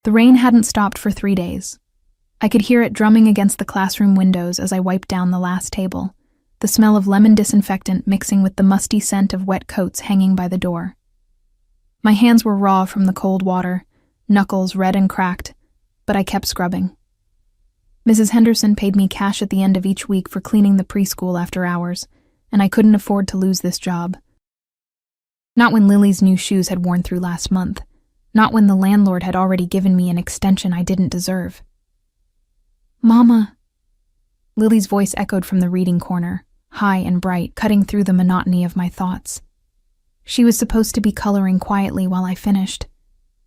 The rain hadn't stopped for 3 days. I could hear it drumming against the classroom windows as I wiped down the last table, the smell of lemon disinfectant mixing with the musty scent of wet coats hanging by the door. My hands were raw from the cold water, knuckles red and cracked, but I kept scrubbing. Mrs. Henderson paid me cash at the end of each week for cleaning the preschool after hours, and I couldn't afford to lose this job. Not when Lily's new shoes had worn through last month. Not when the landlord had already given me an extension I didn't deserve. "Mama." Lily's voice echoed from the reading corner, high and bright, cutting through the monotony of my thoughts. She was supposed to be coloring quietly while I finished,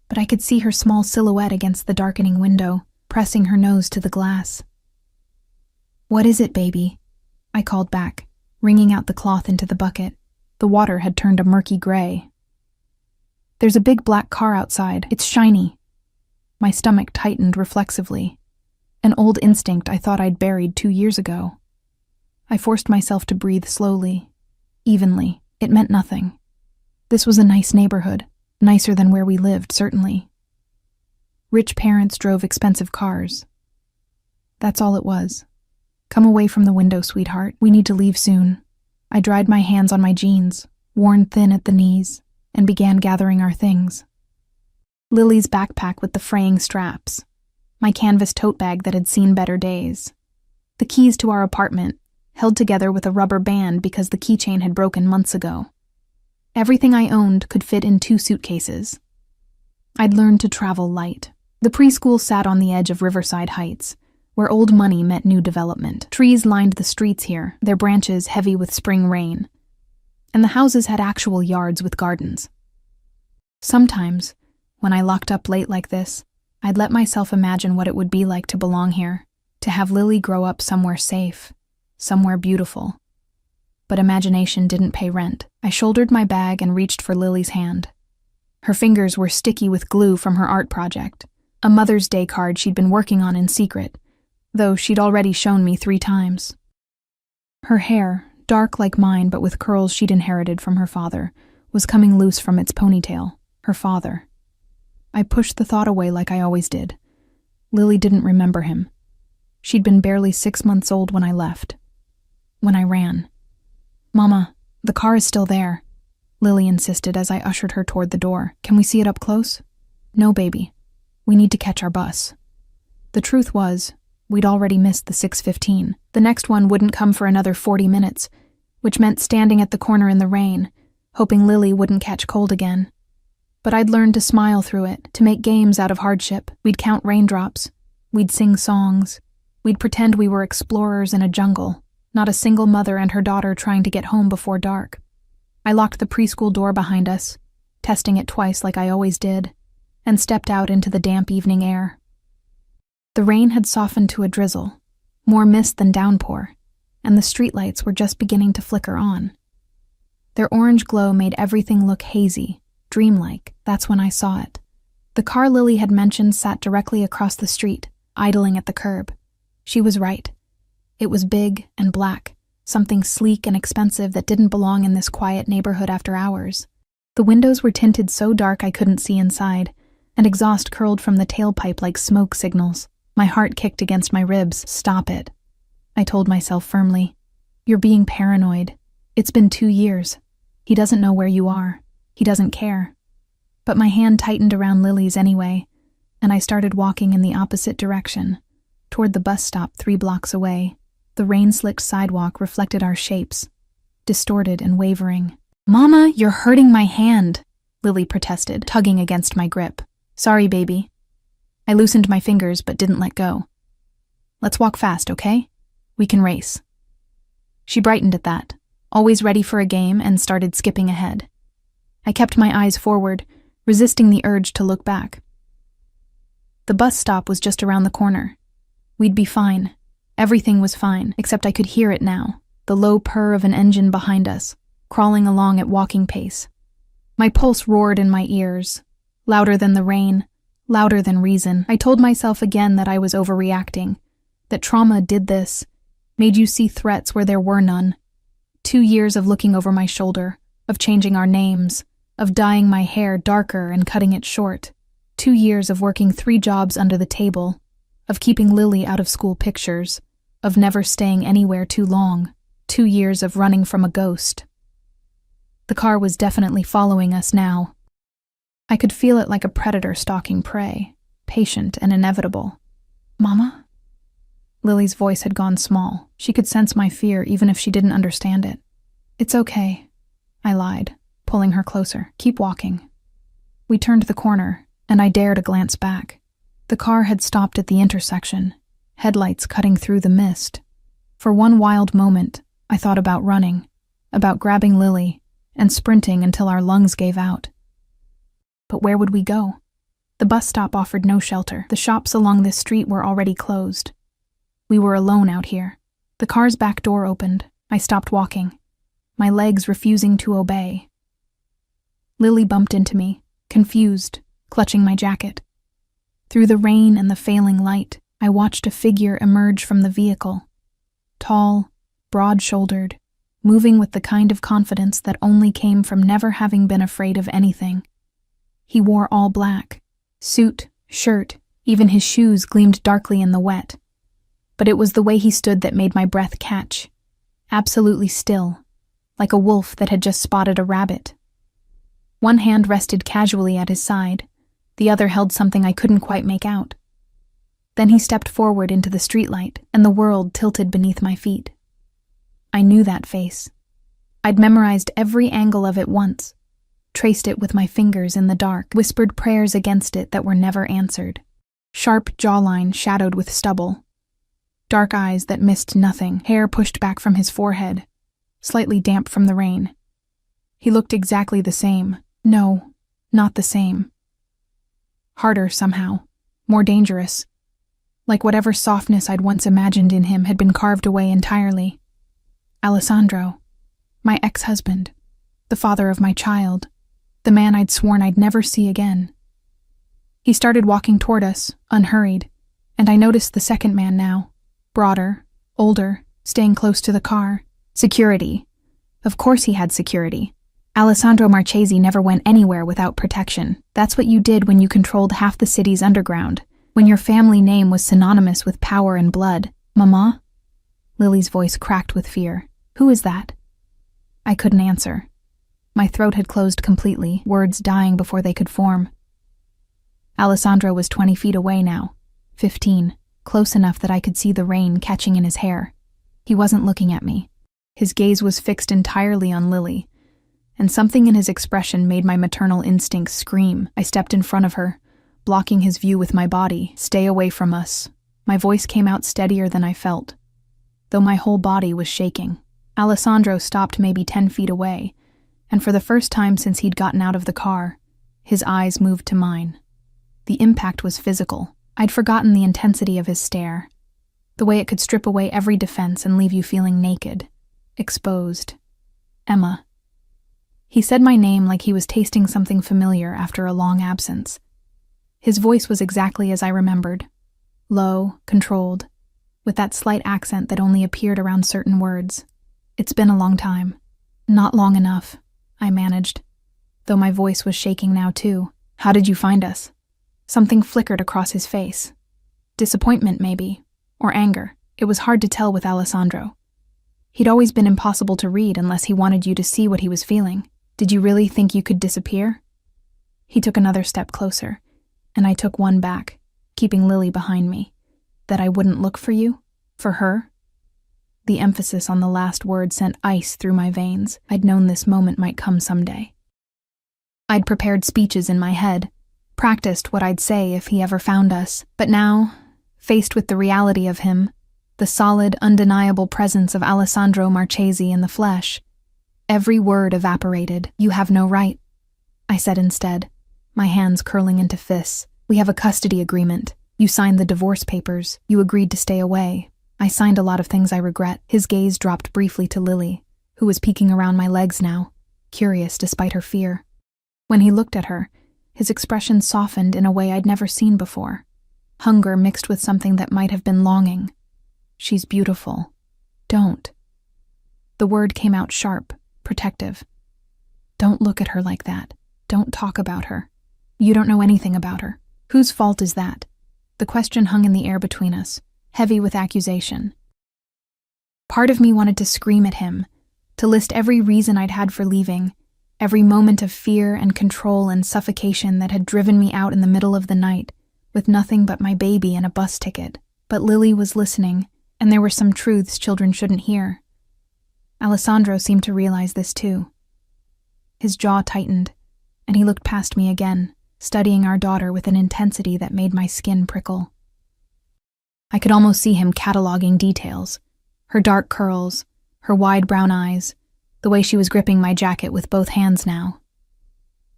but I could see her small silhouette against the darkening window, pressing her nose to the glass. "What is it, baby?" I called back, wringing out the cloth into the bucket. The water had turned a murky gray. "There's a big black car outside. It's shiny." My stomach tightened reflexively. An old instinct I thought I'd buried 2 years ago. I forced myself to breathe slowly, evenly. It meant nothing. This was a nice neighborhood, nicer than where we lived, certainly. Rich parents drove expensive cars. That's all it was. "Come away from the window, sweetheart. We need to leave soon." I dried my hands on my jeans, worn thin at the knees, and began gathering our things. Lily's backpack with the fraying straps, my canvas tote bag that had seen better days, the keys to our apartment, held together with a rubber band because the keychain had broken months ago. Everything I owned could fit in 2 suitcases. I'd learned to travel light. The preschool sat on the edge of Riverside Heights, where old money met new development. Trees lined the streets here, their branches heavy with spring rain, and the houses had actual yards with gardens. Sometimes, when I locked up late like this, I'd let myself imagine what it would be like to belong here, to have Lily grow up somewhere safe, somewhere beautiful. But imagination didn't pay rent. I shouldered my bag and reached for Lily's hand. Her fingers were sticky with glue from her art project, a Mother's Day card she'd been working on in secret, though she'd already shown me 3 times. Her hair, dark like mine but with curls she'd inherited from her father, was coming loose from its ponytail. Her father. I pushed the thought away like I always did. Lily didn't remember him. She'd been barely 6 months old when I left. When I ran. "Mama, the car is still there," Lily insisted as I ushered her toward the door. "Can we see it up close?" "No, baby. We need to catch our bus." The truth was, we'd already missed the 6:15. The next one wouldn't come for another 40 minutes, which meant standing at the corner in the rain, hoping Lily wouldn't catch cold again. But I'd learned to smile through it, to make games out of hardship. We'd count raindrops. We'd sing songs. We'd pretend we were explorers in a jungle, not a single mother and her daughter trying to get home before dark. I locked the preschool door behind us, testing it twice like I always did, and stepped out into the damp evening air. The rain had softened to a drizzle, more mist than downpour, and the streetlights were just beginning to flicker on. Their orange glow made everything look hazy, dreamlike. That's when I saw it. The car Lily had mentioned sat directly across the street, idling at the curb. She was right. It was big and black, something sleek and expensive that didn't belong in this quiet neighborhood after hours. The windows were tinted so dark I couldn't see inside, and exhaust curled from the tailpipe like smoke signals. My heart kicked against my ribs. "Stop it," I told myself firmly. "You're being paranoid. It's been 2 years. He doesn't know where you are. He doesn't care." But my hand tightened around Lily's anyway, and I started walking in the opposite direction, toward the bus stop 3 blocks away. The rain-slicked sidewalk reflected our shapes, distorted and wavering. "Mama, you're hurting my hand," Lily protested, tugging against my grip. "Sorry, baby." I loosened my fingers but didn't let go. "Let's walk fast, okay? We can race." She brightened at that, always ready for a game, and started skipping ahead. I kept my eyes forward, resisting the urge to look back. The bus stop was just around the corner. We'd be fine. Everything was fine, except I could hear it now, the low purr of an engine behind us, crawling along at walking pace. My pulse roared in my ears, louder than the rain, louder than reason. I told myself again that I was overreacting, that trauma did this, made you see threats where there were none. 2 years of looking over my shoulder, of changing our names, of dyeing my hair darker and cutting it short. 2 years of working 3 jobs under the table, of keeping Lily out of school pictures, of never staying anywhere too long, 2 years of running from a ghost. The car was definitely following us now. I could feel it like a predator stalking prey, patient and inevitable. "Mama?" Lily's voice had gone small. She could sense my fear even if she didn't understand it. "It's okay," I lied, pulling her closer. "Keep walking." We turned the corner, and I dared a glance back. The car had stopped at the intersection, headlights cutting through the mist. For one wild moment, I thought about running, about grabbing Lily, and sprinting until our lungs gave out. But where would we go? The bus stop offered no shelter. The shops along this street were already closed. We were alone out here. The car's back door opened. I stopped walking, my legs refusing to obey. Lily bumped into me, confused, clutching my jacket. Through the rain and the failing light, I watched a figure emerge from the vehicle. Tall, broad-shouldered, moving with the kind of confidence that only came from never having been afraid of anything. He wore all black, suit, shirt, even his shoes gleamed darkly in the wet. But it was the way he stood that made my breath catch, absolutely still, like a wolf that had just spotted a rabbit. One hand rested casually at his side, the other held something I couldn't quite make out. Then he stepped forward into the streetlight, and the world tilted beneath my feet. I knew that face. I'd memorized every angle of it once, traced it with my fingers in the dark, whispered prayers against it that were never answered. Sharp jawline shadowed with stubble, dark eyes that missed nothing, hair pushed back from his forehead, slightly damp from the rain. He looked exactly the same. No, not the same. Harder somehow, more dangerous. Like whatever softness I'd once imagined in him had been carved away entirely. Alessandro, my ex-husband, the father of my child, the man I'd sworn I'd never see again. He started walking toward us, unhurried, and I noticed the second man now, broader, older, staying close to the car. Security. Of course he had security. Alessandro Marchesi never went anywhere without protection. That's what you did when you controlled half the city's underground, when your family name was synonymous with power and blood. "Mama?" Lily's voice cracked with fear. "Who is that?" I couldn't answer. My throat had closed completely, words dying before they could form. Alessandro was 20 feet away now, 15, close enough that I could see the rain catching in his hair. He wasn't looking at me. His gaze was fixed entirely on Lily, and something in his expression made my maternal instincts scream. I stepped in front of her, blocking his view with my body. "Stay away from us." My voice came out steadier than I felt, though my whole body was shaking. Alessandro stopped maybe 10 feet away, and for the first time since he'd gotten out of the car, his eyes moved to mine. The impact was physical. I'd forgotten the intensity of his stare, the way it could strip away every defense and leave you feeling naked, exposed. "Emma." He said my name like he was tasting something familiar after a long absence. His voice was exactly as I remembered, low, controlled, with that slight accent that only appeared around certain words. "It's been a long time." "Not long enough," I managed, though my voice was shaking now too. "How did you find us?" Something flickered across his face. Disappointment, maybe, or anger. It was hard to tell with Alessandro. He'd always been impossible to read unless he wanted you to see what he was feeling. "Did you really think you could disappear?" He took another step closer, and I took one back, keeping Lily behind me. "That I wouldn't look for you? For her?" The emphasis on the last word sent ice through my veins. I'd known this moment might come someday. I'd prepared speeches in my head, practiced what I'd say if he ever found us, but now, faced with the reality of him, the solid, undeniable presence of Alessandro Marchesi in the flesh, every word evaporated. "You have no right," I said instead, my hands curling into fists. "We have a custody agreement. You signed the divorce papers. You agreed to stay away. I signed a lot of things I regret." His gaze dropped briefly to Lily, who was peeking around my legs now, curious despite her fear. When he looked at her, his expression softened in a way I'd never seen before. Hunger mixed with something that might have been longing. "She's beautiful. Don't." The word came out sharp, protective. "Don't look at her like that. Don't talk about her. You don't know anything about her." Whose fault is that? The question hung in the air between us, heavy with accusation. Part of me wanted to scream at him, to list every reason I'd had for leaving, every moment of fear and control and suffocation that had driven me out in the middle of the night, with nothing but my baby and a bus ticket. But Lily was listening, and there were some truths children shouldn't hear. Alessandro seemed to realize this too. His jaw tightened, and he looked past me again, studying our daughter with an intensity that made my skin prickle. I could almost see him cataloging details, her dark curls, her wide brown eyes, the way she was gripping my jacket with both hands now.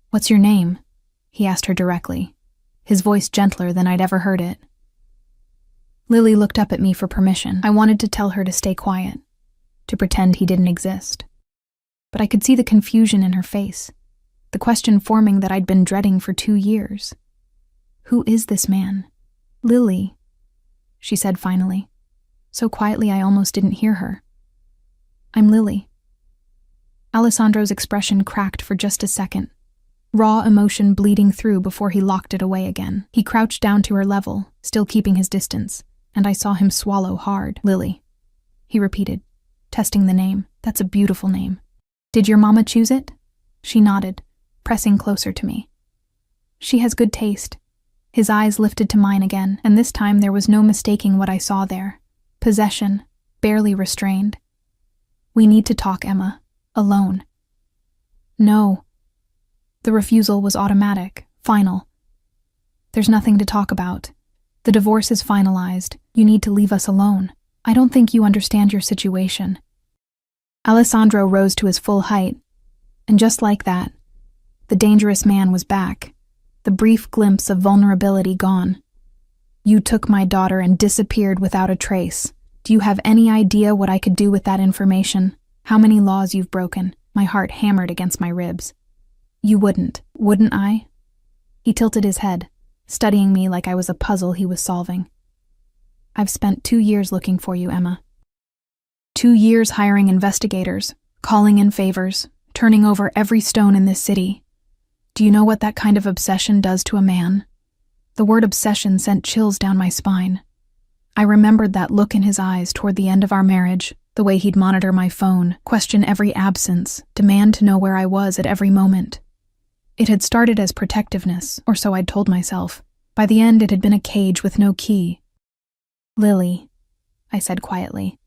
"What's your name?" he asked her directly, his voice gentler than I'd ever heard it. Lily looked up at me for permission. I wanted to tell her to stay quiet, to pretend he didn't exist. But I could see the confusion in her face, the question forming that I'd been dreading for 2 years. "Who is this man?" "Lily," she said finally, so quietly I almost didn't hear her. "I'm Lily." Alessandro's expression cracked for just a second, raw emotion bleeding through before he locked it away again. He crouched down to her level, still keeping his distance, and I saw him swallow hard. "Lily," he repeated, testing the name. "That's a beautiful name. Did your mama choose it?" She nodded, pressing closer to me. "She has good taste." His eyes lifted to mine again, and this time there was no mistaking what I saw there. Possession, barely restrained. "We need to talk, Emma. Alone." "No." The refusal was automatic, final. "There's nothing to talk about. The divorce is finalized. You need to leave us alone. I don't think you understand your situation." Alessandro rose to his full height, and just like that, the dangerous man was back, the brief glimpse of vulnerability gone. "You took my daughter and disappeared without a trace. Do you have any idea what I could do with that information? How many laws you've broken?" My heart hammered against my ribs. "You wouldn't I?" He tilted his head, studying me like I was a puzzle he was solving. "I've spent 2 years looking for you, Emma. 2 years hiring investigators, calling in favors, turning over every stone in this city. Do you know what that kind of obsession does to a man?" The word obsession sent chills down my spine. I remembered that look in his eyes toward the end of our marriage, the way he'd monitor my phone, question every absence, demand to know where I was at every moment. It had started as protectiveness, or so I'd told myself. By the end, it had been a cage with no key. "Lily," I said quietly,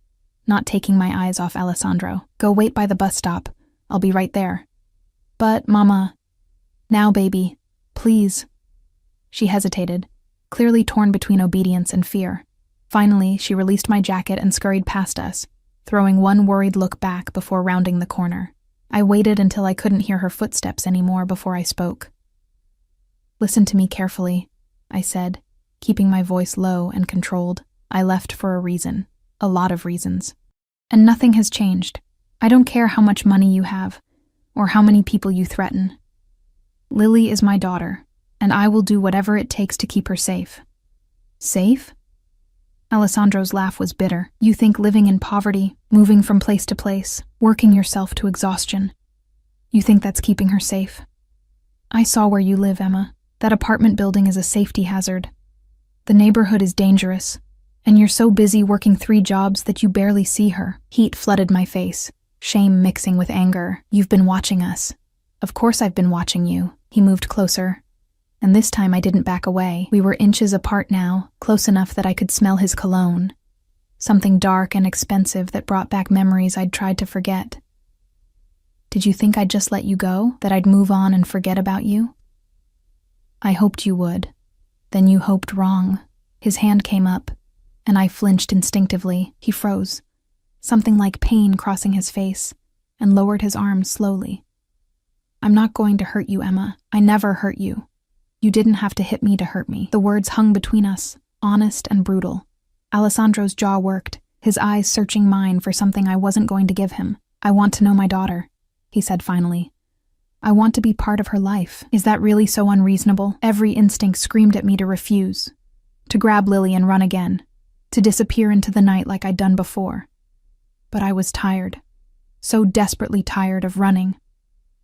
not taking my eyes off Alessandro. "Go wait by the bus stop. I'll be right there." "But, Mama..." "Now, baby. Please." She hesitated, clearly torn between obedience and fear. Finally, she released my jacket and scurried past us, throwing one worried look back before rounding the corner. I waited until I couldn't hear her footsteps anymore before I spoke. "Listen to me carefully," I said, keeping my voice low and controlled. "I left for a reason. A lot of reasons. And nothing has changed. I don't care how much money you have, or how many people you threaten. Lily is my daughter, and I will do whatever it takes to keep her safe." "Safe?" Alessandro's laugh was bitter. "You think living in poverty, moving from place to place, working yourself to exhaustion, you think that's keeping her safe? I saw where you live, Emma. That apartment building is a safety hazard. The neighborhood is dangerous, and you're so busy working 3 jobs that you barely see her." Heat flooded my face, shame mixing with anger. "You've been watching us." "Of course I've been watching you." He moved closer, and this time I didn't back away. We were inches apart now, close enough that I could smell his cologne, something dark and expensive that brought back memories I'd tried to forget. "Did you think I'd just let you go, that I'd move on and forget about you?" "I hoped you would. Then you hoped wrong." His hand came up, and I flinched instinctively. He froze, something like pain crossing his face, and lowered his arms slowly. "I'm not going to hurt you, Emma. I never hurt you. You didn't have to hit me to hurt me." The words hung between us, honest and brutal. Alessandro's jaw worked, his eyes searching mine for something I wasn't going to give him. "I want to know my daughter," he said finally. "I want to be part of her life." Is that really so unreasonable? Every instinct screamed at me to refuse, to grab Lily and run again, to disappear into the night like I'd done before. But I was tired, so desperately tired of running,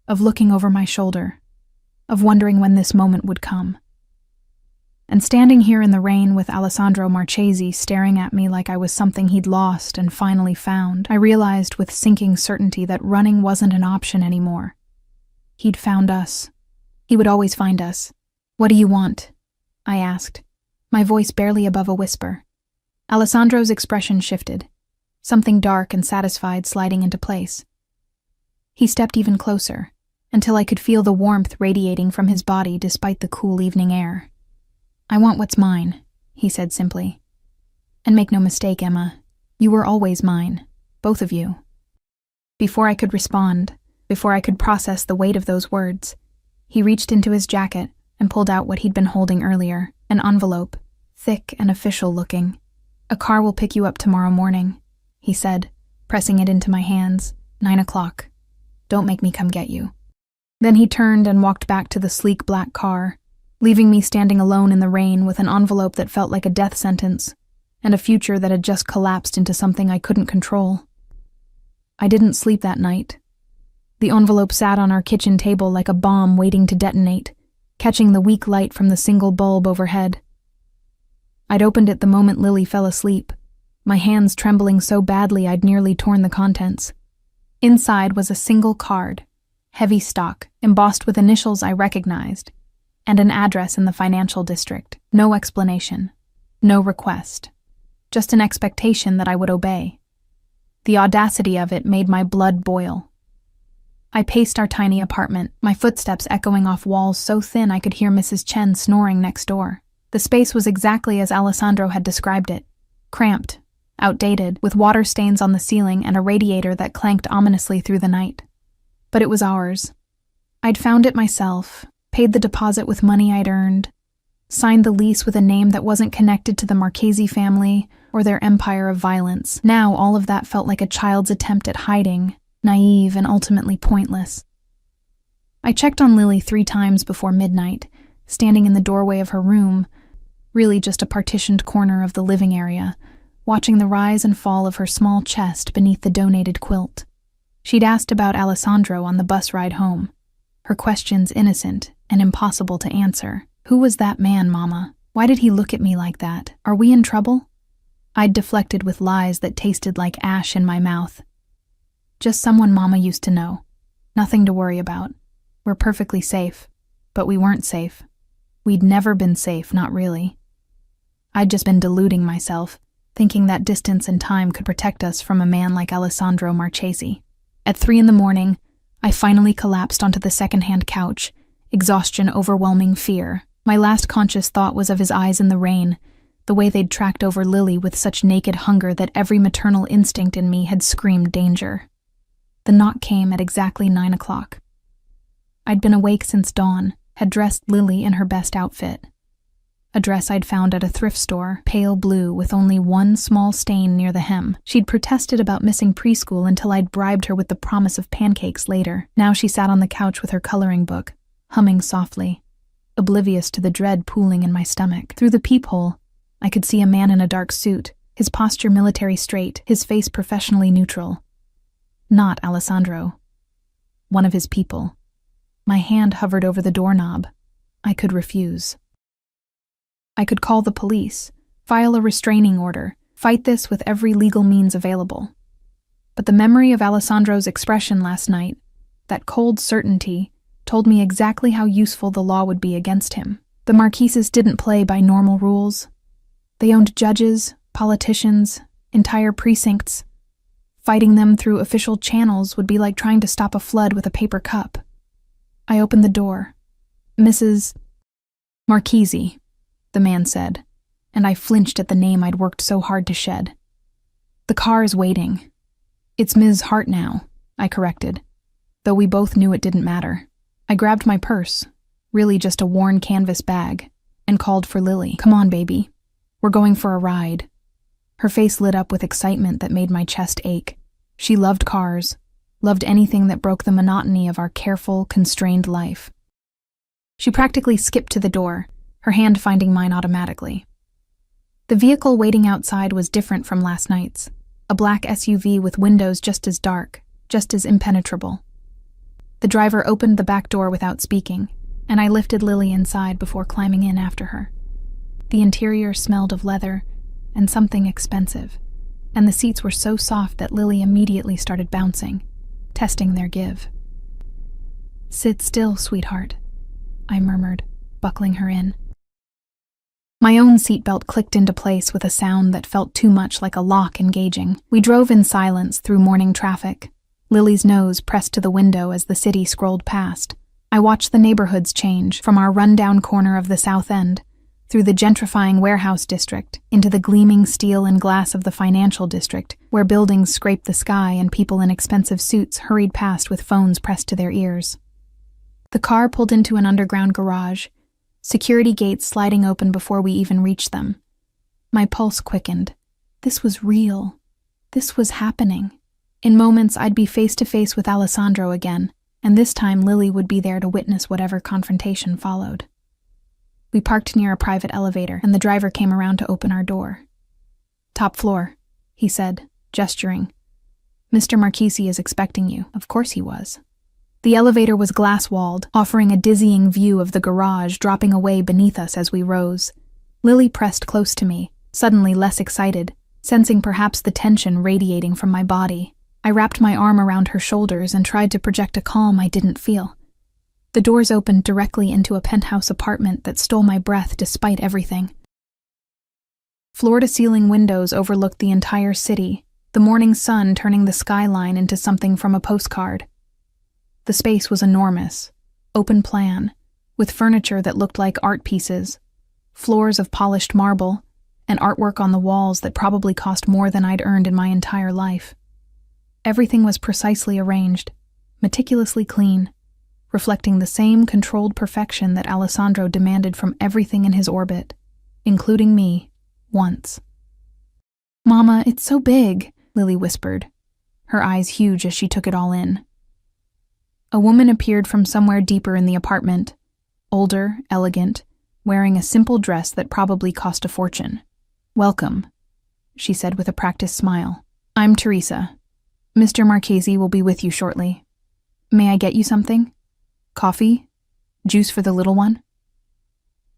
of looking over my shoulder, of wondering when this moment would come. And standing here in the rain with Alessandro Marchesi staring at me like I was something he'd lost and finally found, I realized with sinking certainty that running wasn't an option anymore. He'd found us. He would always find us. "What do you want?" I asked, my voice barely above a whisper. Alessandro's expression shifted, something dark and satisfied sliding into place. He stepped even closer, until I could feel the warmth radiating from his body despite the cool evening air. "I want what's mine," he said simply. "And make no mistake, Emma, you were always mine, both of you." Before I could respond, before I could process the weight of those words, he reached into his jacket and pulled out what he'd been holding earlier, an envelope, thick and official-looking. "A car will pick you up tomorrow morning," he said, pressing it into my hands. 9 o'clock. "Don't make me come get you." Then he turned and walked back to the sleek black car, leaving me standing alone in the rain with an envelope that felt like a death sentence, and a future that had just collapsed into something I couldn't control. I didn't sleep that night. The envelope sat on our kitchen table like a bomb waiting to detonate, catching the weak light from the single bulb overhead. I'd opened it the moment Lily fell asleep, my hands trembling so badly I'd nearly torn the contents. Inside was a single card, heavy stock, embossed with initials I recognized, and an address in the financial district. No explanation, no request, just an expectation that I would obey. The audacity of it made my blood boil. I paced our tiny apartment, my footsteps echoing off walls so thin I could hear Mrs. Chen snoring next door. The space was exactly as Alessandro had described it, cramped, outdated, with water stains on the ceiling and a radiator that clanked ominously through the night. But it was ours. I'd found it myself, paid the deposit with money I'd earned, signed the lease with a name that wasn't connected to the Marchesi family or their empire of violence. Now all of that felt like a child's attempt at hiding, naive and ultimately pointless. I checked on Lily 3 times before midnight, standing in the doorway of her room, really just a partitioned corner of the living area, watching the rise and fall of her small chest beneath the donated quilt. She'd asked about Alessandro on the bus ride home, her questions innocent and impossible to answer. "Who was that man, Mama? Why did he look at me like that? Are we in trouble?" I'd deflected with lies that tasted like ash in my mouth. "Just someone Mama used to know. Nothing to worry about. We're perfectly safe." But we weren't safe. We'd never been safe, not really. I'd just been deluding myself, thinking that distance and time could protect us from a man like Alessandro Marchesi. At 3 a.m, I finally collapsed onto the second-hand couch, exhaustion overwhelming fear. My last conscious thought was of his eyes in the rain, the way they'd tracked over Lily with such naked hunger that every maternal instinct in me had screamed danger. The knock came at exactly 9 o'clock. I'd been awake since dawn, had dressed Lily in her best outfit. A dress I'd found at a thrift store, pale blue with only one small stain near the hem. She'd protested about missing preschool until I'd bribed her with the promise of pancakes later. Now she sat on the couch with her coloring book, humming softly, oblivious to the dread pooling in my stomach. Through the peephole, I could see a man in a dark suit, his posture military straight, his face professionally neutral. Not Alessandro. One of his people. My hand hovered over the doorknob. I could refuse. I could call the police, file a restraining order, fight this with every legal means available. But the memory of Alessandro's expression last night, that cold certainty, told me exactly how useful the law would be against him. The Marcheses didn't play by normal rules. They owned judges, politicians, entire precincts. Fighting them through official channels would be like trying to stop a flood with a paper cup. I opened the door. "Mrs. Marchesi," the man said, and I flinched at the name I'd worked so hard to shed. "The car is waiting." "It's Ms. Hartnow," I corrected, though we both knew it didn't matter. I grabbed my purse, really just a worn canvas bag, and called for Lily. "Come on, baby. We're going for a ride." Her face lit up with excitement that made my chest ache. She loved cars, loved anything that broke the monotony of our careful, constrained life. She practically skipped to the door, her hand finding mine automatically. The vehicle waiting outside was different from last night's, a black SUV with windows just as dark, just as impenetrable. The driver opened the back door without speaking, and I lifted Lily inside before climbing in after her. The interior smelled of leather and something expensive, and the seats were so soft that Lily immediately started bouncing, testing their give. "Sit still, sweetheart," I murmured, buckling her in. My own seatbelt clicked into place with a sound that felt too much like a lock engaging. We drove in silence through morning traffic, Lily's nose pressed to the window as the city scrolled past. I watched the neighborhoods change from our rundown corner of the South End, through the gentrifying warehouse district, into the gleaming steel and glass of the financial district, where buildings scraped the sky and people in expensive suits hurried past with phones pressed to their ears. The car pulled into an underground garage, security gates sliding open before we even reached them. My pulse quickened. This was real. This was happening. In moments, I'd be face to face with Alessandro again, and this time Lily would be there to witness whatever confrontation followed. We parked near a private elevator, and the driver came around to open our door. "Top floor," he said, gesturing. "Mr. Marchese is expecting you." Of course he was. The elevator was glass-walled, offering a dizzying view of the garage dropping away beneath us as we rose. Lily pressed close to me, suddenly less excited, sensing perhaps the tension radiating from my body. I wrapped my arm around her shoulders and tried to project a calm I didn't feel. The doors opened directly into a penthouse apartment that stole my breath despite everything. Floor-to-ceiling windows overlooked the entire city, the morning sun turning the skyline into something from a postcard. The space was enormous, open plan, with furniture that looked like art pieces, floors of polished marble, and artwork on the walls that probably cost more than I'd earned in my entire life. Everything was precisely arranged, meticulously clean, reflecting the same controlled perfection that Alessandro demanded from everything in his orbit, including me, once. "Mama, it's so big," Lily whispered, her eyes huge as she took it all in. A woman appeared from somewhere deeper in the apartment, older, elegant, wearing a simple dress that probably cost a fortune. "Welcome," she said with a practiced smile. "I'm Teresa. Mr. Marchese will be with you shortly. May I get you something? Coffee? Juice for the little one?"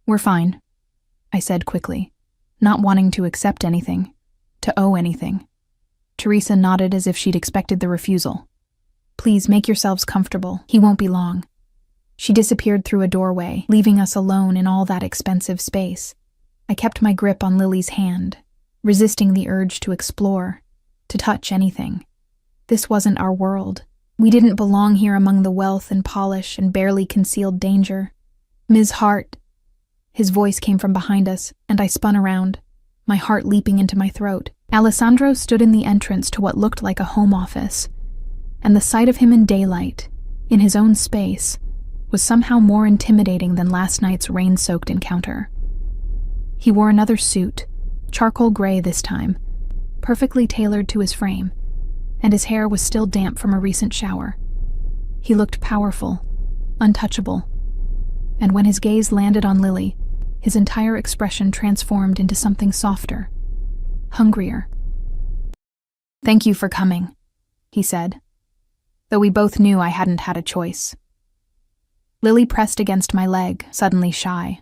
"We're fine," I said quickly, not wanting to accept anything, to owe anything. Teresa nodded as if she'd expected the refusal. "Please make yourselves comfortable. He won't be long." She disappeared through a doorway, leaving us alone in all that expensive space. I kept my grip on Lily's hand, resisting the urge to explore, to touch anything. This wasn't our world. We didn't belong here among the wealth and polish and barely concealed danger. "Ms. Hart." His voice came from behind us, and I spun around, my heart leaping into my throat. Alessandro stood in the entrance to what looked like a home office, and the sight of him in daylight, in his own space, was somehow more intimidating than last night's rain-soaked encounter. He wore another suit, charcoal gray this time, perfectly tailored to his frame, and his hair was still damp from a recent shower. He looked powerful, untouchable, and when his gaze landed on Lily, his entire expression transformed into something softer, hungrier. "Thank you for coming," he said, though we both knew I hadn't had a choice. Lily pressed against my leg, suddenly shy.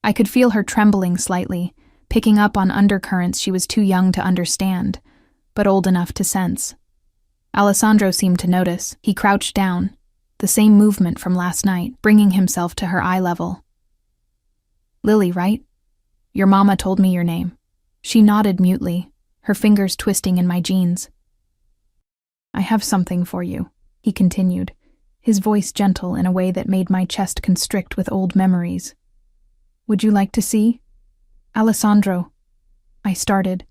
I could feel her trembling slightly, picking up on undercurrents she was too young to understand, but old enough to sense. Alessandro seemed to notice. He crouched down, the same movement from last night, bringing himself to her eye level. "Lily, right? Your mama told me your name." She nodded mutely, her fingers twisting in my jeans. "I have something for you," he continued, his voice gentle in a way that made my chest constrict with old memories. "Would you like to see?" "Alessandro," I started,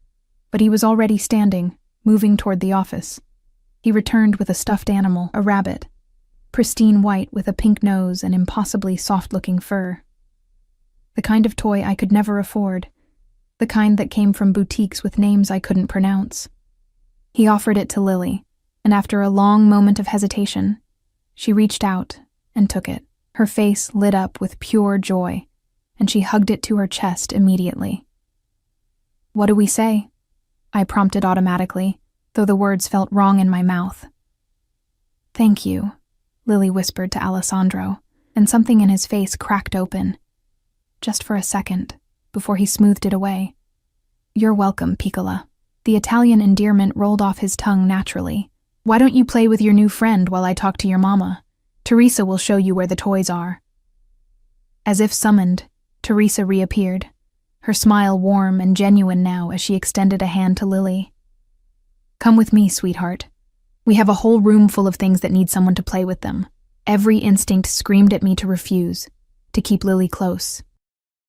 but he was already standing, moving toward the office. He returned with a stuffed animal, a rabbit, pristine white with a pink nose and impossibly soft-looking fur. The kind of toy I could never afford, the kind that came from boutiques with names I couldn't pronounce. He offered it to Lily, and after a long moment of hesitation, she reached out and took it. Her face lit up with pure joy, and she hugged it to her chest immediately. "What do we say?" I prompted automatically, though the words felt wrong in my mouth. "Thank you," Lily whispered to Alessandro, and something in his face cracked open. Just for a second, before he smoothed it away. "You're welcome, Piccola." The Italian endearment rolled off his tongue naturally. "Why don't you play with your new friend while I talk to your mama? Teresa will show you where the toys are." As if summoned, Teresa reappeared, her smile warm and genuine now as she extended a hand to Lily. "Come with me, sweetheart. We have a whole room full of things that need someone to play with them." Every instinct screamed at me to refuse, to keep Lily close.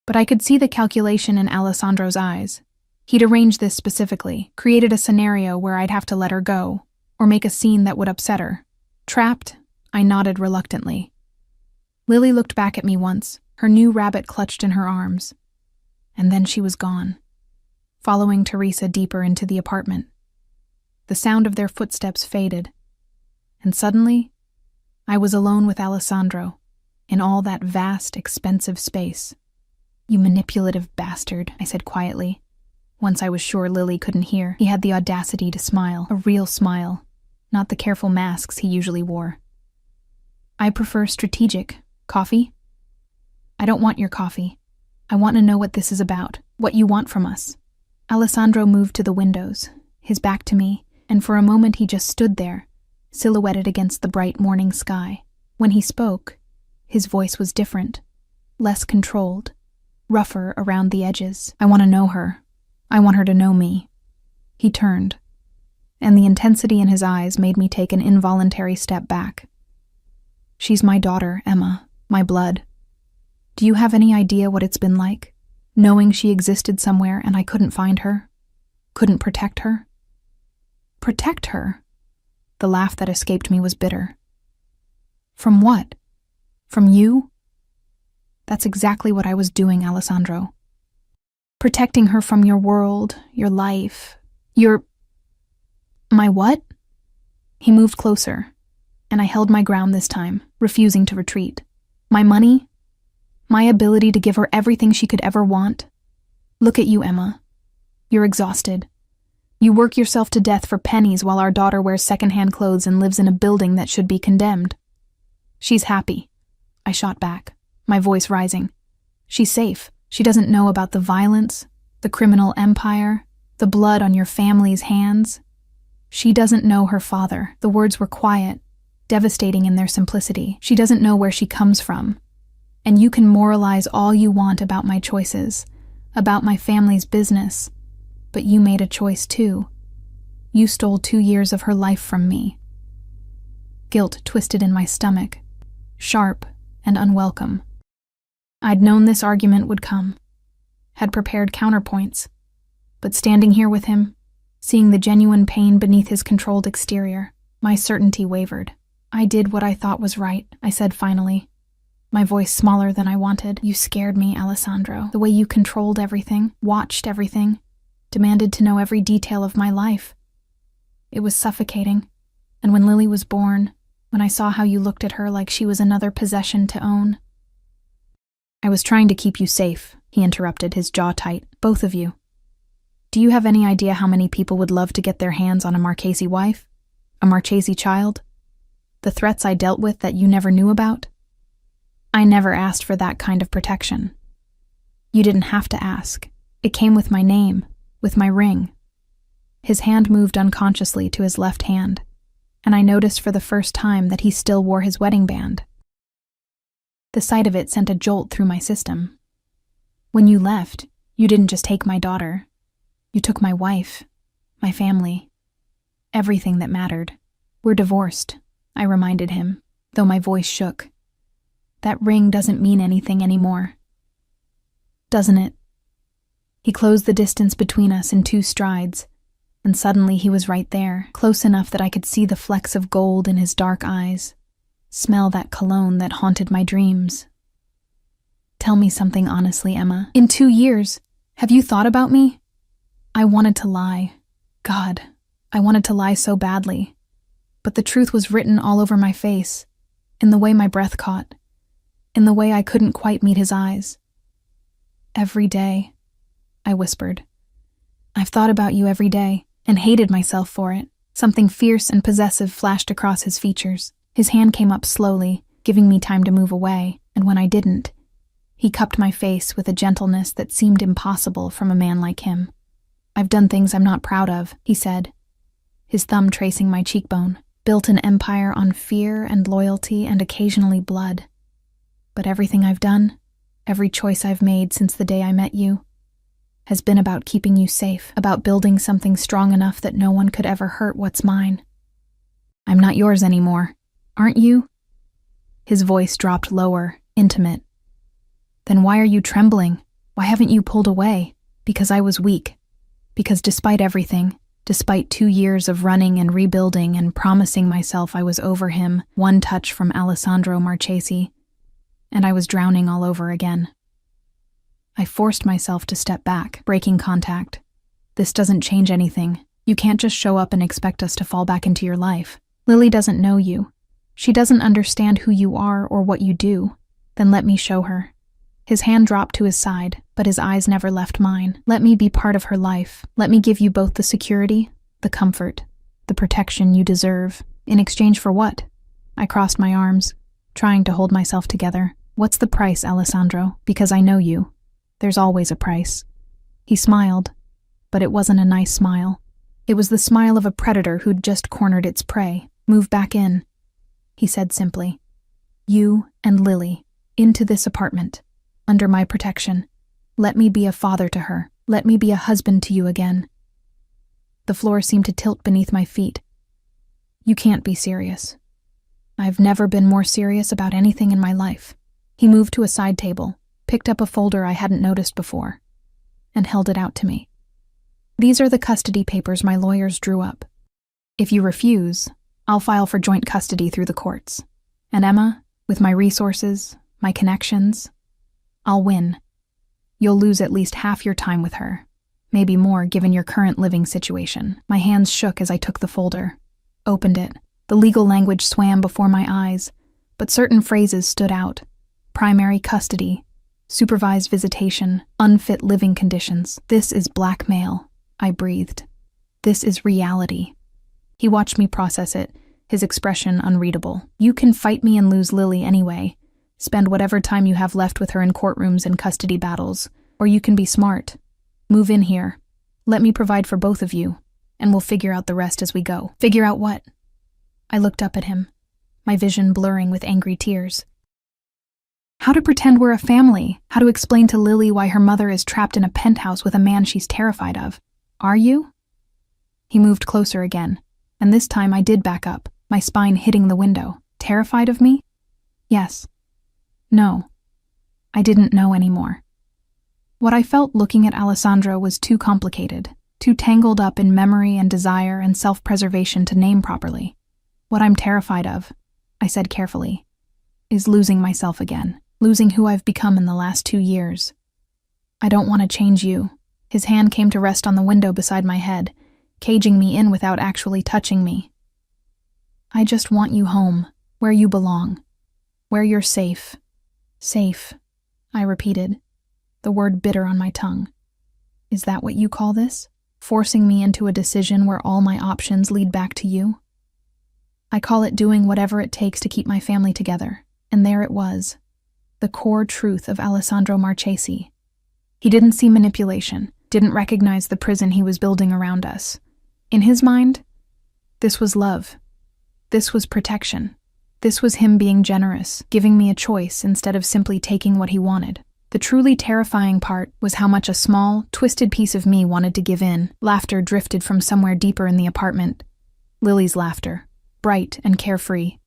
But I could see the calculation in Alessandro's eyes. He'd arranged this specifically, created a scenario where I'd have to let her go, or make a scene that would upset her. Trapped, I nodded reluctantly. Lily looked back at me once, her new rabbit clutched in her arms. And then she was gone, following Teresa deeper into the apartment. The sound of their footsteps faded, and suddenly, I was alone with Alessandro, in all that vast, expensive space. "You manipulative bastard," I said quietly. Once I was sure Lily couldn't hear, he had the audacity to smile, a real smile, not the careful masks he usually wore. "I prefer strategic. Coffee?" "I don't want your coffee. I want to know what this is about, what you want from us." Alessandro moved to the windows, his back to me, and for a moment he just stood there, silhouetted against the bright morning sky. When he spoke, his voice was different, less controlled, rougher around the edges. "I want to know her. I want her to know me." He turned, and the intensity in his eyes made me take an involuntary step back. "She's my daughter, Emma, my blood. Do you have any idea what it's been like, knowing she existed somewhere and I couldn't find her? Couldn't protect her?" "Protect her?" The laugh that escaped me was bitter. "From what? From you?" "That's exactly what I was doing, Alessandro. Protecting her from your world, your life, your..." "My what?" He moved closer, and I held my ground this time, refusing to retreat. "My money? My ability to give her everything she could ever want? Look at you, Emma. You're exhausted. You work yourself to death for pennies while our daughter wears secondhand clothes and lives in a building that should be condemned." "She's happy," I shot back, my voice rising. "She's safe. She doesn't know about the violence, the criminal empire, the blood on your family's hands. She doesn't know her father." The words were quiet, devastating in their simplicity. "She doesn't know where she comes from. And you can moralize all you want about my choices, about my family's business, but you made a choice too. You stole 2 years of her life from me." Guilt twisted in my stomach, sharp and unwelcome. I'd known this argument would come, had prepared counterpoints, but standing here with him, seeing the genuine pain beneath his controlled exterior, my certainty wavered. "I did what I thought was right," I said finally, my voice smaller than I wanted. "You scared me, Alessandro. The way you controlled everything, watched everything, demanded to know every detail of my life. It was suffocating, and when Lily was born, when I saw how you looked at her like she was another possession to own..." "I was trying to keep you safe," he interrupted, his jaw tight. "Both of you. Do you have any idea how many people would love to get their hands on a Marchese wife? A Marchese child? The threats I dealt with that you never knew about? I never asked for that kind of protection. You didn't have to ask. It came with my name, with my ring." His hand moved unconsciously to his left hand, and I noticed for the first time that he still wore his wedding band. The sight of it sent a jolt through my system. "When you left, you didn't just take my daughter. You took my wife, my family, everything that mattered. We're divorced," I reminded him, though my voice shook. "That ring doesn't mean anything anymore. Doesn't it?" He closed the distance between us in 2 strides, and suddenly he was right there, close enough that I could see the flecks of gold in his dark eyes, smell that cologne that haunted my dreams. "Tell me something honestly, Emma. In 2 years, have you thought about me?" I wanted to lie. God, I wanted to lie so badly. But the truth was written all over my face, in the way my breath caught, in the way I couldn't quite meet his eyes. "Every day," I whispered. "I've thought about you every day, and hated myself for it." Something fierce and possessive flashed across his features. His hand came up slowly, giving me time to move away, and when I didn't, He cupped my face with a gentleness that seemed impossible from a man like him. "I've done things I'm not proud of," he said, his thumb tracing my cheekbone. "Built an empire on fear and loyalty and occasionally blood. But everything I've done, every choice I've made since the day I met you, has been about keeping you safe, about building something strong enough that no one could ever hurt what's mine. I'm not yours anymore, aren't you?" His voice dropped lower, intimate. "Then why are you trembling? Why haven't you pulled away?" "Because I was weak. Because despite everything, despite 2 years of running and rebuilding and promising myself I was over him, one touch from Alessandro Marchesi, and I was drowning all over again. I forced myself to step back, breaking contact. This doesn't change anything. You can't just show up and expect us to fall back into your life. Lily doesn't know you. She doesn't understand who you are or what you do. Then let me show her." His hand dropped to his side, but his eyes never left mine. "Let me be part of her life. Let me give you both the security, the comfort, the protection you deserve. In exchange for what?" I crossed my arms, trying to hold myself together. "What's the price, Alessandro? Because I know you. There's always a price." He smiled, but it wasn't a nice smile. It was the smile of a predator who'd just cornered its prey. "Move back in," he said simply. "You and Lily, into this apartment. Under my protection. Let me be a father to her. Let me be a husband to you again." The floor seemed to tilt beneath my feet. "You can't be serious." "I've never been more serious about anything in my life." He moved to a side table, picked up a folder I hadn't noticed before, and held it out to me. "These are the custody papers my lawyers drew up. If you refuse, I'll file for joint custody through the courts. And Emma, with my resources, my connections, I'll win. You'll lose at least half your time with her, maybe more given your current living situation." My hands shook as I took the folder, opened it. The legal language swam before my eyes, but certain phrases stood out. Primary custody, supervised visitation, unfit living conditions. "This is blackmail," I breathed. "This is reality." He watched me process it, his expression unreadable. "You can fight me and lose Lily anyway. Spend whatever time you have left with her in courtrooms and custody battles. Or you can be smart. Move in here. Let me provide for both of you, and we'll figure out the rest as we go." "Figure out what?" I looked up at him, my vision blurring with angry tears. "How to pretend we're a family, how to explain to Lily why her mother is trapped in a penthouse with a man she's terrified of. Are you?" He moved closer again, and this time I did back up, my spine hitting the window. "Terrified of me?" "Yes." "No." I didn't know anymore. What I felt looking at Alessandro was too complicated, too tangled up in memory and desire and self-preservation to name properly. "What I'm terrified of," I said carefully, "is losing myself again, losing who I've become in the last 2 years. I don't want to change you." His hand came to rest on the window beside my head, caging me in without actually touching me. "I just want you home, where you belong, where you're safe." "Safe," I repeated, the word bitter on my tongue. "Is that what you call this? Forcing me into a decision where all my options lead back to you?" "I call it doing whatever it takes to keep my family together." And there it was, the core truth of Alessandro Marchesi. He didn't see manipulation, didn't recognize the prison he was building around us. In his mind, this was love. This was protection. This was him being generous, giving me a choice instead of simply taking what he wanted. The truly terrifying part was how much a small, twisted piece of me wanted to give in. Laughter drifted from somewhere deeper in the apartment. Lily's laughter, bright and carefree.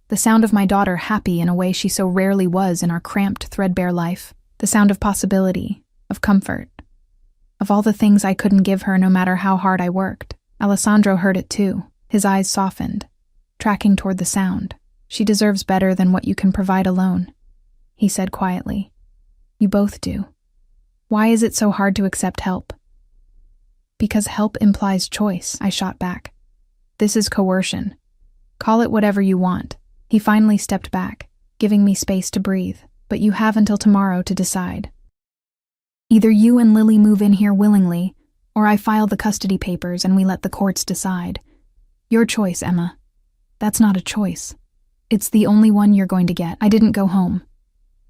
The sound of my daughter happy in a way she so rarely was in our cramped, threadbare life. The sound of possibility, of comfort, of all the things I couldn't give her no matter how hard I worked. Alessandro heard it too. His eyes softened, tracking toward the sound. "She deserves better than what you can provide alone," he said quietly. "You both do. Why is it so hard to accept help?" "Because help implies choice," I shot back. "This is coercion. Call it whatever you want." He finally stepped back, giving me space to breathe. "But you have until tomorrow to decide. Either you and Lily move in here willingly, or I file the custody papers and we let the courts decide. Your choice, Emma. That's not a choice. It's the only one you're going to get." I didn't go home.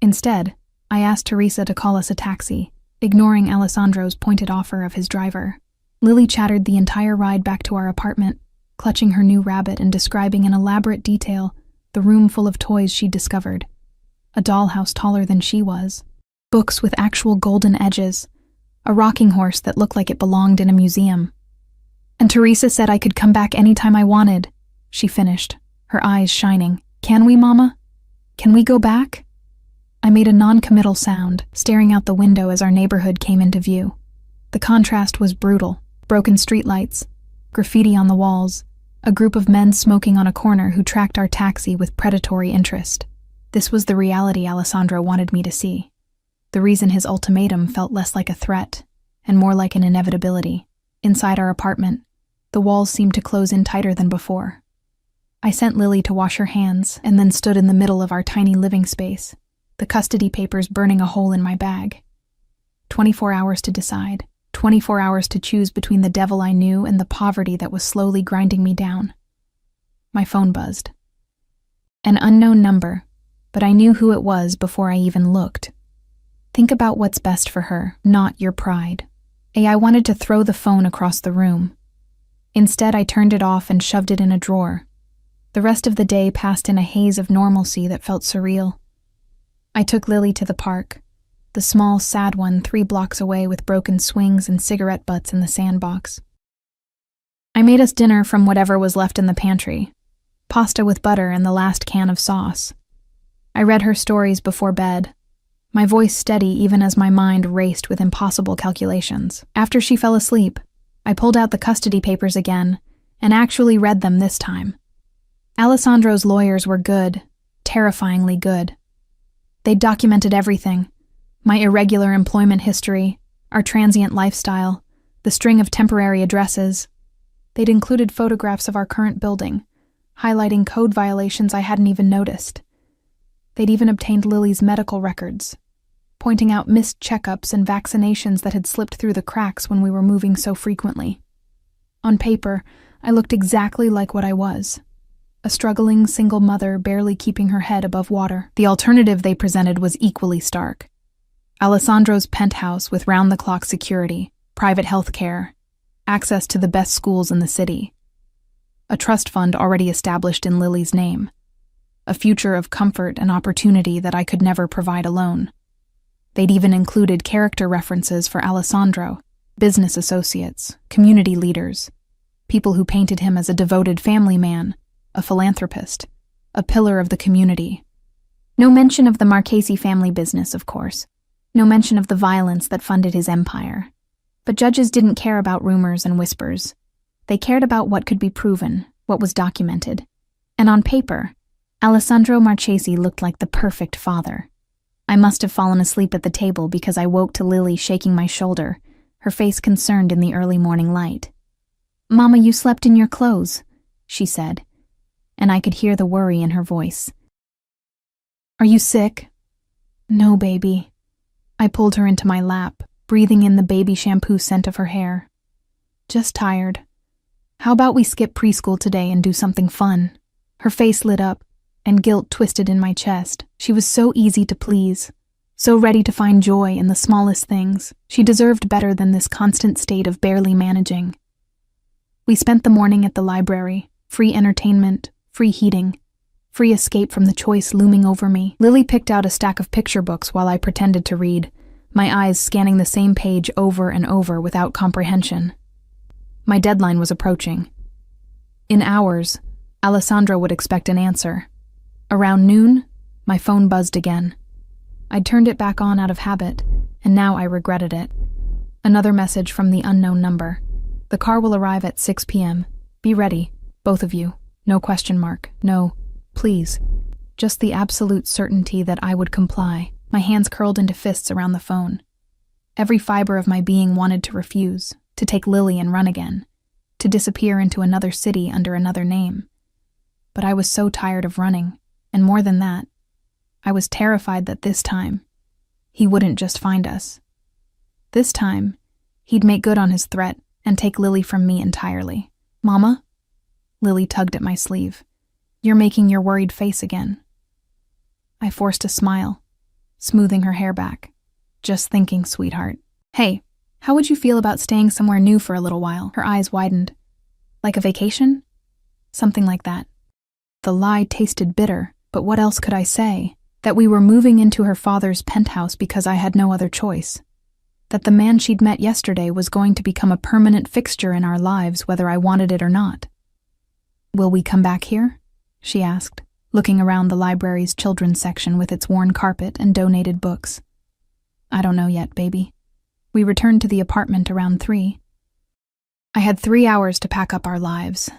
Instead, I asked Teresa to call us a taxi, ignoring Alessandro's pointed offer of his driver. Lily chattered the entire ride back to our apartment, clutching her new rabbit and describing in elaborate detail the room full of toys she'd discovered. A dollhouse taller than she was, books with actual golden edges, a rocking horse that looked like it belonged in a museum. And Teresa said I could come back anytime I wanted, she finished, her eyes shining. Can we, Mama? Can we go back? I made a non-committal sound, staring out the window as our neighborhood came into view. The contrast was brutal. Broken streetlights, graffiti on the walls, a group of men smoking on a corner who tracked our taxi with predatory interest. This was the reality Alessandro wanted me to see. The reason his ultimatum felt less like a threat and more like an inevitability. Inside our apartment, the walls seemed to close in tighter than before. I sent Lily to wash her hands and then stood in the middle of our tiny living space, the custody papers burning a hole in my bag. 24 hours to decide. 24 hours to choose between the devil I knew and the poverty that was slowly grinding me down. My phone buzzed. An unknown number, but I knew who it was before I even looked. Think about what's best for her, not your pride. I wanted to throw the phone across the room. Instead, I turned it off and shoved it in a drawer. The rest of the day passed in a haze of normalcy that felt surreal. I took Lily to the park. The small, sad one 3 blocks away with broken swings and cigarette butts in the sandbox. I made us dinner from whatever was left in the pantry, pasta with butter and the last can of sauce. I read her stories before bed, my voice steady even as my mind raced with impossible calculations. After she fell asleep, I pulled out the custody papers again and actually read them this time. Alessandro's lawyers were good, terrifyingly good. They documented everything. My irregular employment history, our transient lifestyle, the string of temporary addresses. They'd included photographs of our current building, highlighting code violations I hadn't even noticed. They'd even obtained Lily's medical records, pointing out missed checkups and vaccinations that had slipped through the cracks when we were moving so frequently. On paper, I looked exactly like what I was. A struggling single mother barely keeping her head above water. The alternative they presented was equally stark. Alessandro's penthouse with round-the-clock security, private health care, access to the best schools in the city. A trust fund already established in Lily's name. A future of comfort and opportunity that I could never provide alone. They'd even included character references for Alessandro, business associates, community leaders, people who painted him as a devoted family man, a philanthropist, a pillar of the community. No mention of the Marchesi family business, of course. No mention of the violence that funded his empire. But judges didn't care about rumors and whispers. They cared about what could be proven, what was documented. And on paper, Alessandro Marchesi looked like the perfect father. I must have fallen asleep at the table because I woke to Lily shaking my shoulder, her face concerned in the early morning light. "Mama, you slept in your clothes," she said, and I could hear the worry in her voice. "Are you sick?" "No, baby." I pulled her into my lap, breathing in the baby shampoo scent of her hair. "Just tired. How about we skip preschool today and do something fun?" Her face lit up, and guilt twisted in my chest. She was so easy to please, so ready to find joy in the smallest things. She deserved better than this constant state of barely managing. We spent the morning at the library, free entertainment, free heating, free escape from the choice looming over me. Lily picked out a stack of picture books while I pretended to read, my eyes scanning the same page over and over without comprehension. My deadline was approaching. In hours, Alessandro would expect an answer. Around noon, my phone buzzed again. I'd turned it back on out of habit, and now I regretted it. Another message from the unknown number. "The car will arrive at 6 p.m. Be ready, both of you. No question mark. No, please." Just the absolute certainty that I would comply. My hands curled into fists around the phone. Every fiber of my being wanted to refuse, to take Lily and run again, to disappear into another city under another name. But I was so tired of running, and more than that, I was terrified that this time, he wouldn't just find us. This time, he'd make good on his threat and take Lily from me entirely. "Mama?" Lily tugged at my sleeve. "You're making your worried face again." I forced a smile. smoothing her hair back. Just thinking, sweetheart. Hey, how would you feel about staying somewhere new for a little while? Her eyes widened. Like a vacation? Something like that. The lie tasted bitter, but what else could I say? That we were moving into her father's penthouse because I had no other choice. That the man she'd met yesterday was going to become a permanent fixture in our lives whether I wanted it or not. Will we come back here? She asked, looking around the library's children's section with its worn carpet and donated books. I don't know yet, baby. We returned to the apartment around 3. I had 3 hours to pack up our lives.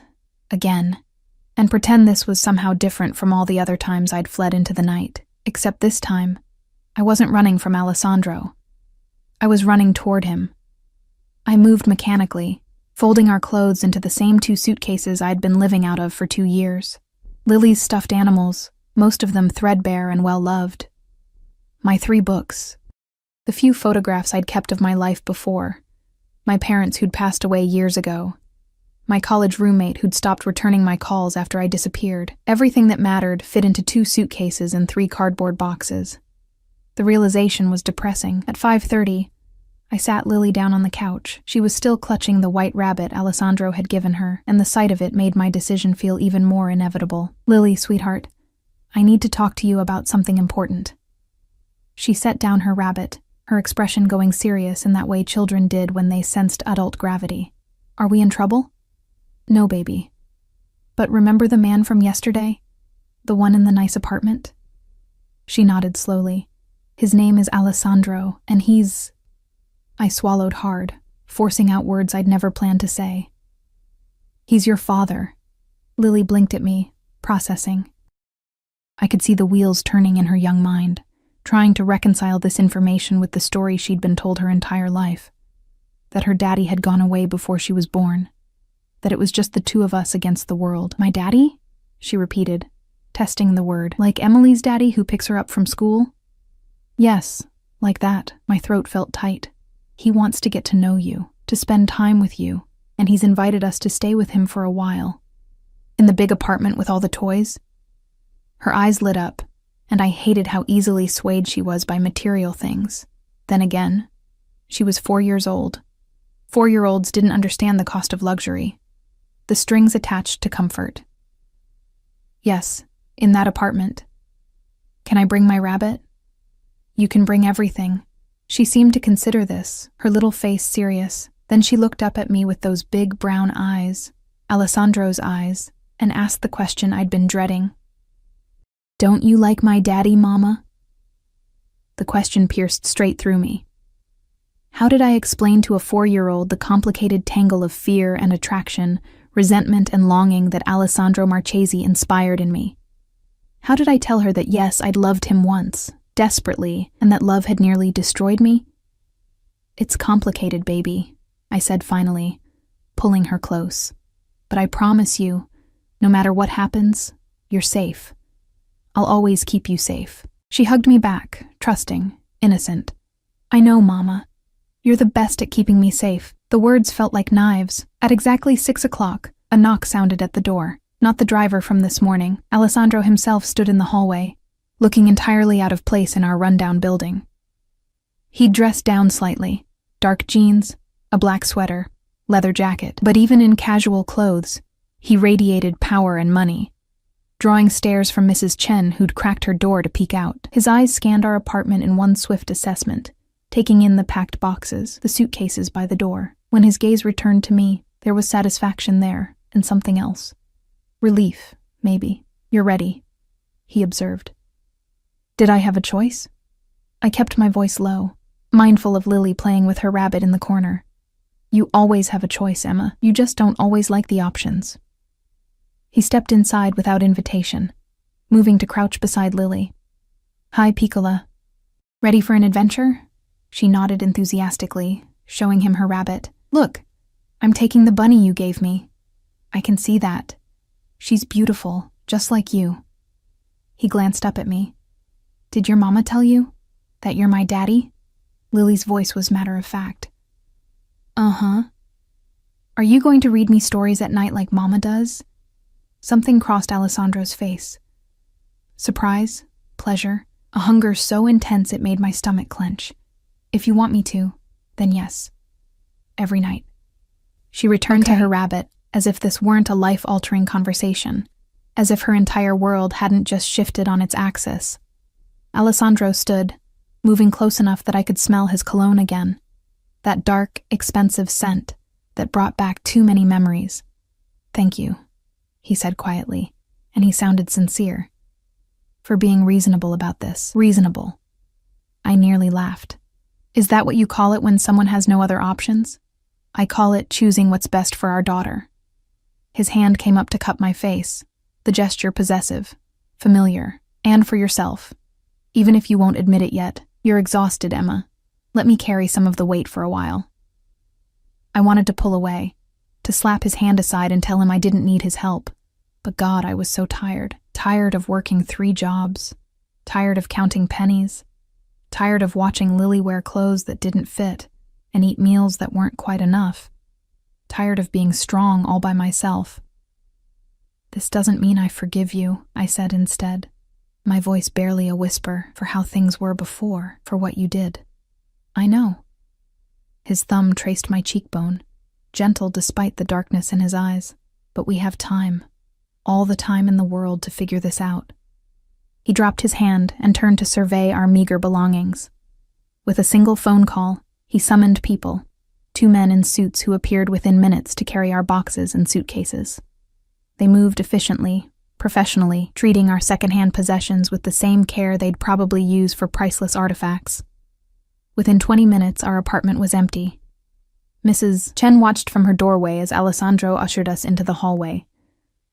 Again. And pretend this was somehow different from all the other times I'd fled into the night. Except this time, I wasn't running from Alessandro. I was running toward him. I moved mechanically, folding our clothes into the same 2 suitcases I'd been living out of for 2 years. Lily's stuffed animals, most of them threadbare and well-loved. My 3 books. The few photographs I'd kept of my life before. My parents who'd passed away years ago. My college roommate who'd stopped returning my calls after I disappeared. Everything that mattered fit into 2 suitcases and 3 cardboard boxes. The realization was depressing. At 5:30, I sat Lily down on the couch. She was still clutching the white rabbit Alessandro had given her, and the sight of it made my decision feel even more inevitable. Lily, sweetheart, I need to talk to you about something important. She set down her rabbit, her expression going serious in that way children did when they sensed adult gravity. Are we in trouble? No, baby. But remember the man from yesterday? The one in the nice apartment? She nodded slowly. His name is Alessandro, and he's... I swallowed hard, forcing out words I'd never planned to say. He's your father. Lily blinked at me, processing. I could see the wheels turning in her young mind, trying to reconcile this information with the story she'd been told her entire life. That her daddy had gone away before she was born. That it was just the 2 of us against the world. My daddy? She repeated, testing the word. Like Emily's daddy who picks her up from school? Yes, like that. My throat felt tight. He wants to get to know you, to spend time with you, and he's invited us to stay with him for a while. In the big apartment with all the toys? Her eyes lit up, and I hated how easily swayed she was by material things. Then again, she was 4 years old. 4-year-olds didn't understand the cost of luxury. The strings attached to comfort. Yes, in that apartment. Can I bring my rabbit? You can bring everything. She seemed to consider this, her little face serious. Then she looked up at me with those big brown eyes, Alessandro's eyes, and asked the question I'd been dreading. Don't you like my daddy, Mama? The question pierced straight through me. How did I explain to a 4-year-old the complicated tangle of fear and attraction, resentment and longing that Alessandro Marchesi inspired in me? How did I tell her that yes, I'd loved him once, desperately, and that love had nearly destroyed me? It's complicated, baby, I said finally, pulling her close. But I promise you, no matter what happens, you're safe. I'll always keep you safe. She hugged me back, trusting, innocent. I know, Mama. You're the best at keeping me safe. The words felt like knives. At exactly 6 o'clock, a knock sounded at the door. Not the driver from this morning. Alessandro himself stood in the hallway, looking entirely out of place in our rundown building. He'd dressed down slightly. Dark jeans, a black sweater, leather jacket. But even in casual clothes, he radiated power and money. Drawing stares from Mrs. Chen, who'd cracked her door to peek out. His eyes scanned our apartment in one swift assessment, taking in the packed boxes, the suitcases by the door. When his gaze returned to me, there was satisfaction there, and something else. Relief, maybe. You're ready, he observed. Did I have a choice? I kept my voice low, mindful of Lily playing with her rabbit in the corner. You always have a choice, Emma. You just don't always like the options. He stepped inside without invitation, moving to crouch beside Lily. Hi, Piccola. Ready for an adventure? She nodded enthusiastically, showing him her rabbit. Look, I'm taking the bunny you gave me. I can see that. She's beautiful, just like you. He glanced up at me. Did your mama tell you that you're my daddy? Lily's voice was matter-of-fact. Uh-huh. Are you going to read me stories at night like Mama does? Something crossed Alessandro's face. Surprise, pleasure, a hunger so intense it made my stomach clench. If you want me to, then yes. Every night. She returned to her rabbit, as if this weren't a life-altering conversation, as if her entire world hadn't just shifted on its axis. Alessandro stood, moving close enough that I could smell his cologne again, that dark, expensive scent that brought back too many memories. "Thank you," he said quietly, and he sounded sincere. "For being reasonable about this." Reasonable. I nearly laughed. "Is that what you call it when someone has no other options?" "I call it choosing what's best for our daughter." His hand came up to cup my face, the gesture possessive, familiar, and for yourself. "Even if you won't admit it yet, you're exhausted, Emma. Let me carry some of the weight for a while." I wanted to pull away, to slap his hand aside and tell him I didn't need his help. But God, I was so tired. Tired of working 3 jobs. Tired of counting pennies. Tired of watching Lily wear clothes that didn't fit and eat meals that weren't quite enough. Tired of being strong all by myself. "This doesn't mean I forgive you," I said instead, my voice barely a whisper, "for how things were before, for what you did. I know." His thumb traced my cheekbone, gentle despite the darkness in his eyes. "But we have time, all the time in the world to figure this out." He dropped his hand and turned to survey our meager belongings. With a single phone call, he summoned people, 2 men in suits who appeared within minutes to carry our boxes and suitcases. They moved efficiently, professionally, treating our secondhand possessions with the same care they'd probably use for priceless artifacts. Within 20 minutes, our apartment was empty. Mrs. Chen watched from her doorway as Alessandro ushered us into the hallway,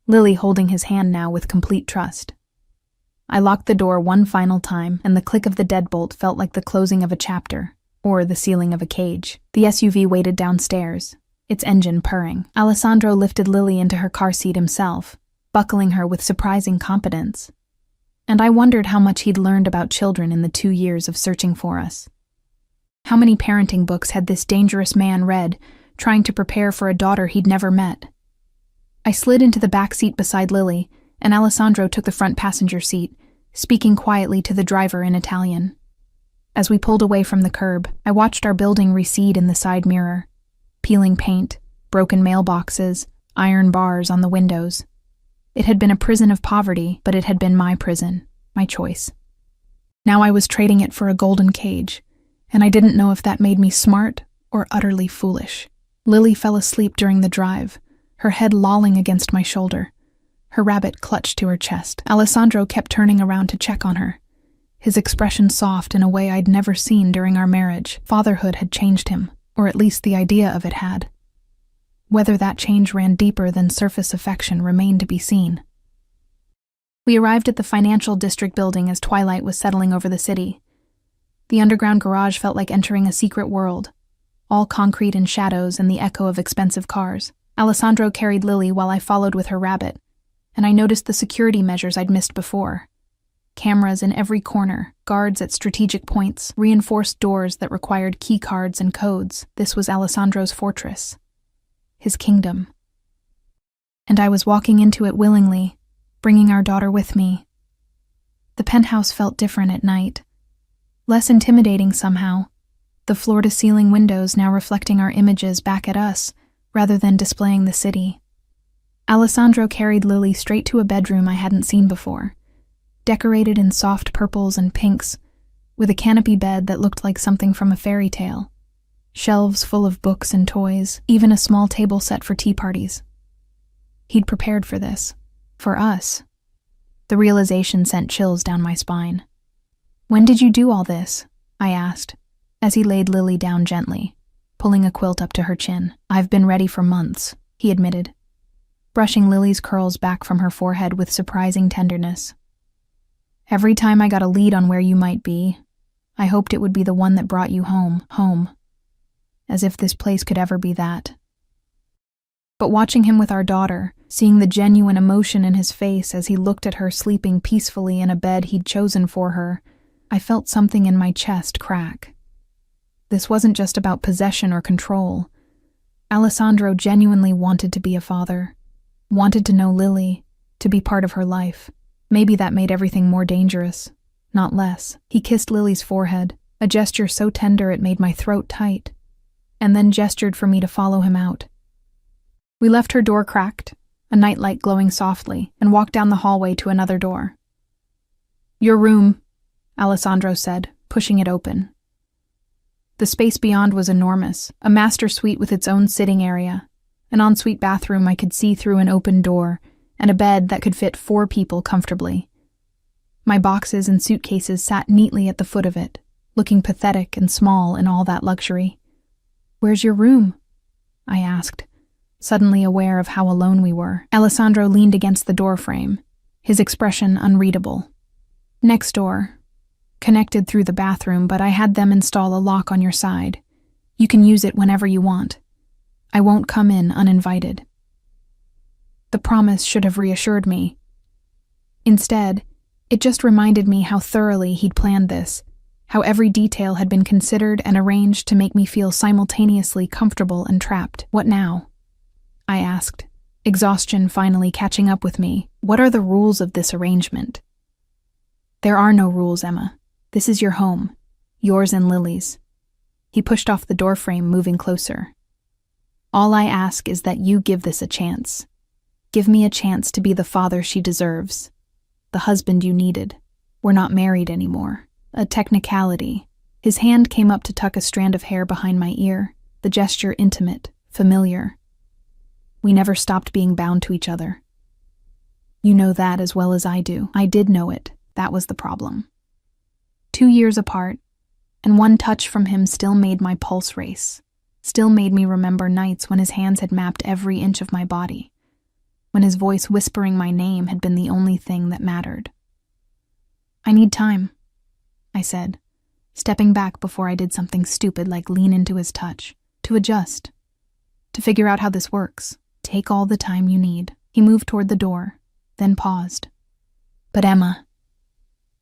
Lily holding his hand now with complete trust. I locked the door one final time, and the click of the deadbolt felt like the closing of a chapter, or the sealing of a cage. The SUV waited downstairs, its engine purring. Alessandro lifted Lily into her car seat himself, buckling her with surprising competence. And I wondered how much he'd learned about children in the 2 years of searching for us. How many parenting books had this dangerous man read, trying to prepare for a daughter he'd never met? I slid into the back seat beside Lily, and Alessandro took the front passenger seat, speaking quietly to the driver in Italian. As we pulled away from the curb, I watched our building recede in the side mirror. Peeling paint, broken mailboxes, iron bars on the windows. It had been a prison of poverty, but it had been my prison, my choice. Now I was trading it for a golden cage, and I didn't know if that made me smart or utterly foolish. Lily fell asleep during the drive, her head lolling against my shoulder. Her rabbit clutched to her chest. Alessandro kept turning around to check on her, his expression soft in a way I'd never seen during our marriage. Fatherhood had changed him, or at least the idea of it had. Whether that change ran deeper than surface affection remained to be seen. We arrived at the financial district building as twilight was settling over the city. The underground garage felt like entering a secret world, all concrete and shadows and the echo of expensive cars. Alessandro carried Lily while I followed with her rabbit, and I noticed the security measures I'd missed before. Cameras in every corner, guards at strategic points, reinforced doors that required key cards and codes. This was Alessandro's fortress, his kingdom. And I was walking into it willingly, bringing our daughter with me. The penthouse felt different at night, less intimidating somehow, the floor-to-ceiling windows now reflecting our images back at us rather than displaying the city. Alessandro carried Lily straight to a bedroom I hadn't seen before, decorated in soft purples and pinks, with a canopy bed that looked like something from a fairy tale, shelves full of books and toys, even a small table set for tea parties. He'd prepared for this, for us. The realization sent chills down my spine. "When did you do all this?" I asked, as he laid Lily down gently, pulling a quilt up to her chin. "I've been ready for months," he admitted, brushing Lily's curls back from her forehead with surprising tenderness. "Every time I got a lead on where you might be, I hoped it would be the one that brought you home. As if this place could ever be that." But watching him with our daughter, seeing the genuine emotion in his face as he looked at her sleeping peacefully in a bed he'd chosen for her, I felt something in my chest crack. This wasn't just about possession or control. Alessandro genuinely wanted to be a father, wanted to know Lily, to be part of her life. Maybe that made everything more dangerous, not less. He kissed Lily's forehead, a gesture so tender it made my throat tight, and then gestured for me to follow him out. We left her door cracked, a nightlight glowing softly, and walked down the hallway to another door. "Your room," Alessandro said, pushing it open. The space beyond was enormous, a master suite with its own sitting area, an ensuite bathroom I could see through an open door, and a bed that could fit 4 people comfortably. My boxes and suitcases sat neatly at the foot of it, looking pathetic and small in all that luxury. "Where's your room?" I asked, suddenly aware of how alone we were. Alessandro leaned against the doorframe, his expression unreadable. "Next door. Connected through the bathroom, but I had them install a lock on your side. You can use it whenever you want. I won't come in uninvited." The promise should have reassured me. Instead, it just reminded me how thoroughly he'd planned this, how every detail had been considered and arranged to make me feel simultaneously comfortable and trapped. "What now?" I asked, exhaustion finally catching up with me. "What are the rules of this arrangement?" "There are no rules, Emma. This is your home, yours and Lily's." He pushed off the doorframe, moving closer. "All I ask is that you give this a chance. Give me a chance to be the father she deserves, the husband you needed. We're not married anymore." A technicality. His hand came up to tuck a strand of hair behind my ear, the gesture intimate, familiar. We never stopped being bound to each other. You know that as well as I do. I did know it. That was the problem. 2 years apart, and one touch from him still made my pulse race, still made me remember nights when his hands had mapped every inch of my body, when his voice whispering my name had been the only thing that mattered. "I need time," I said, stepping back before I did something stupid like lean into his touch, to adjust, to figure out how this works. "Take all the time you need." He moved toward the door, then paused. "But Emma,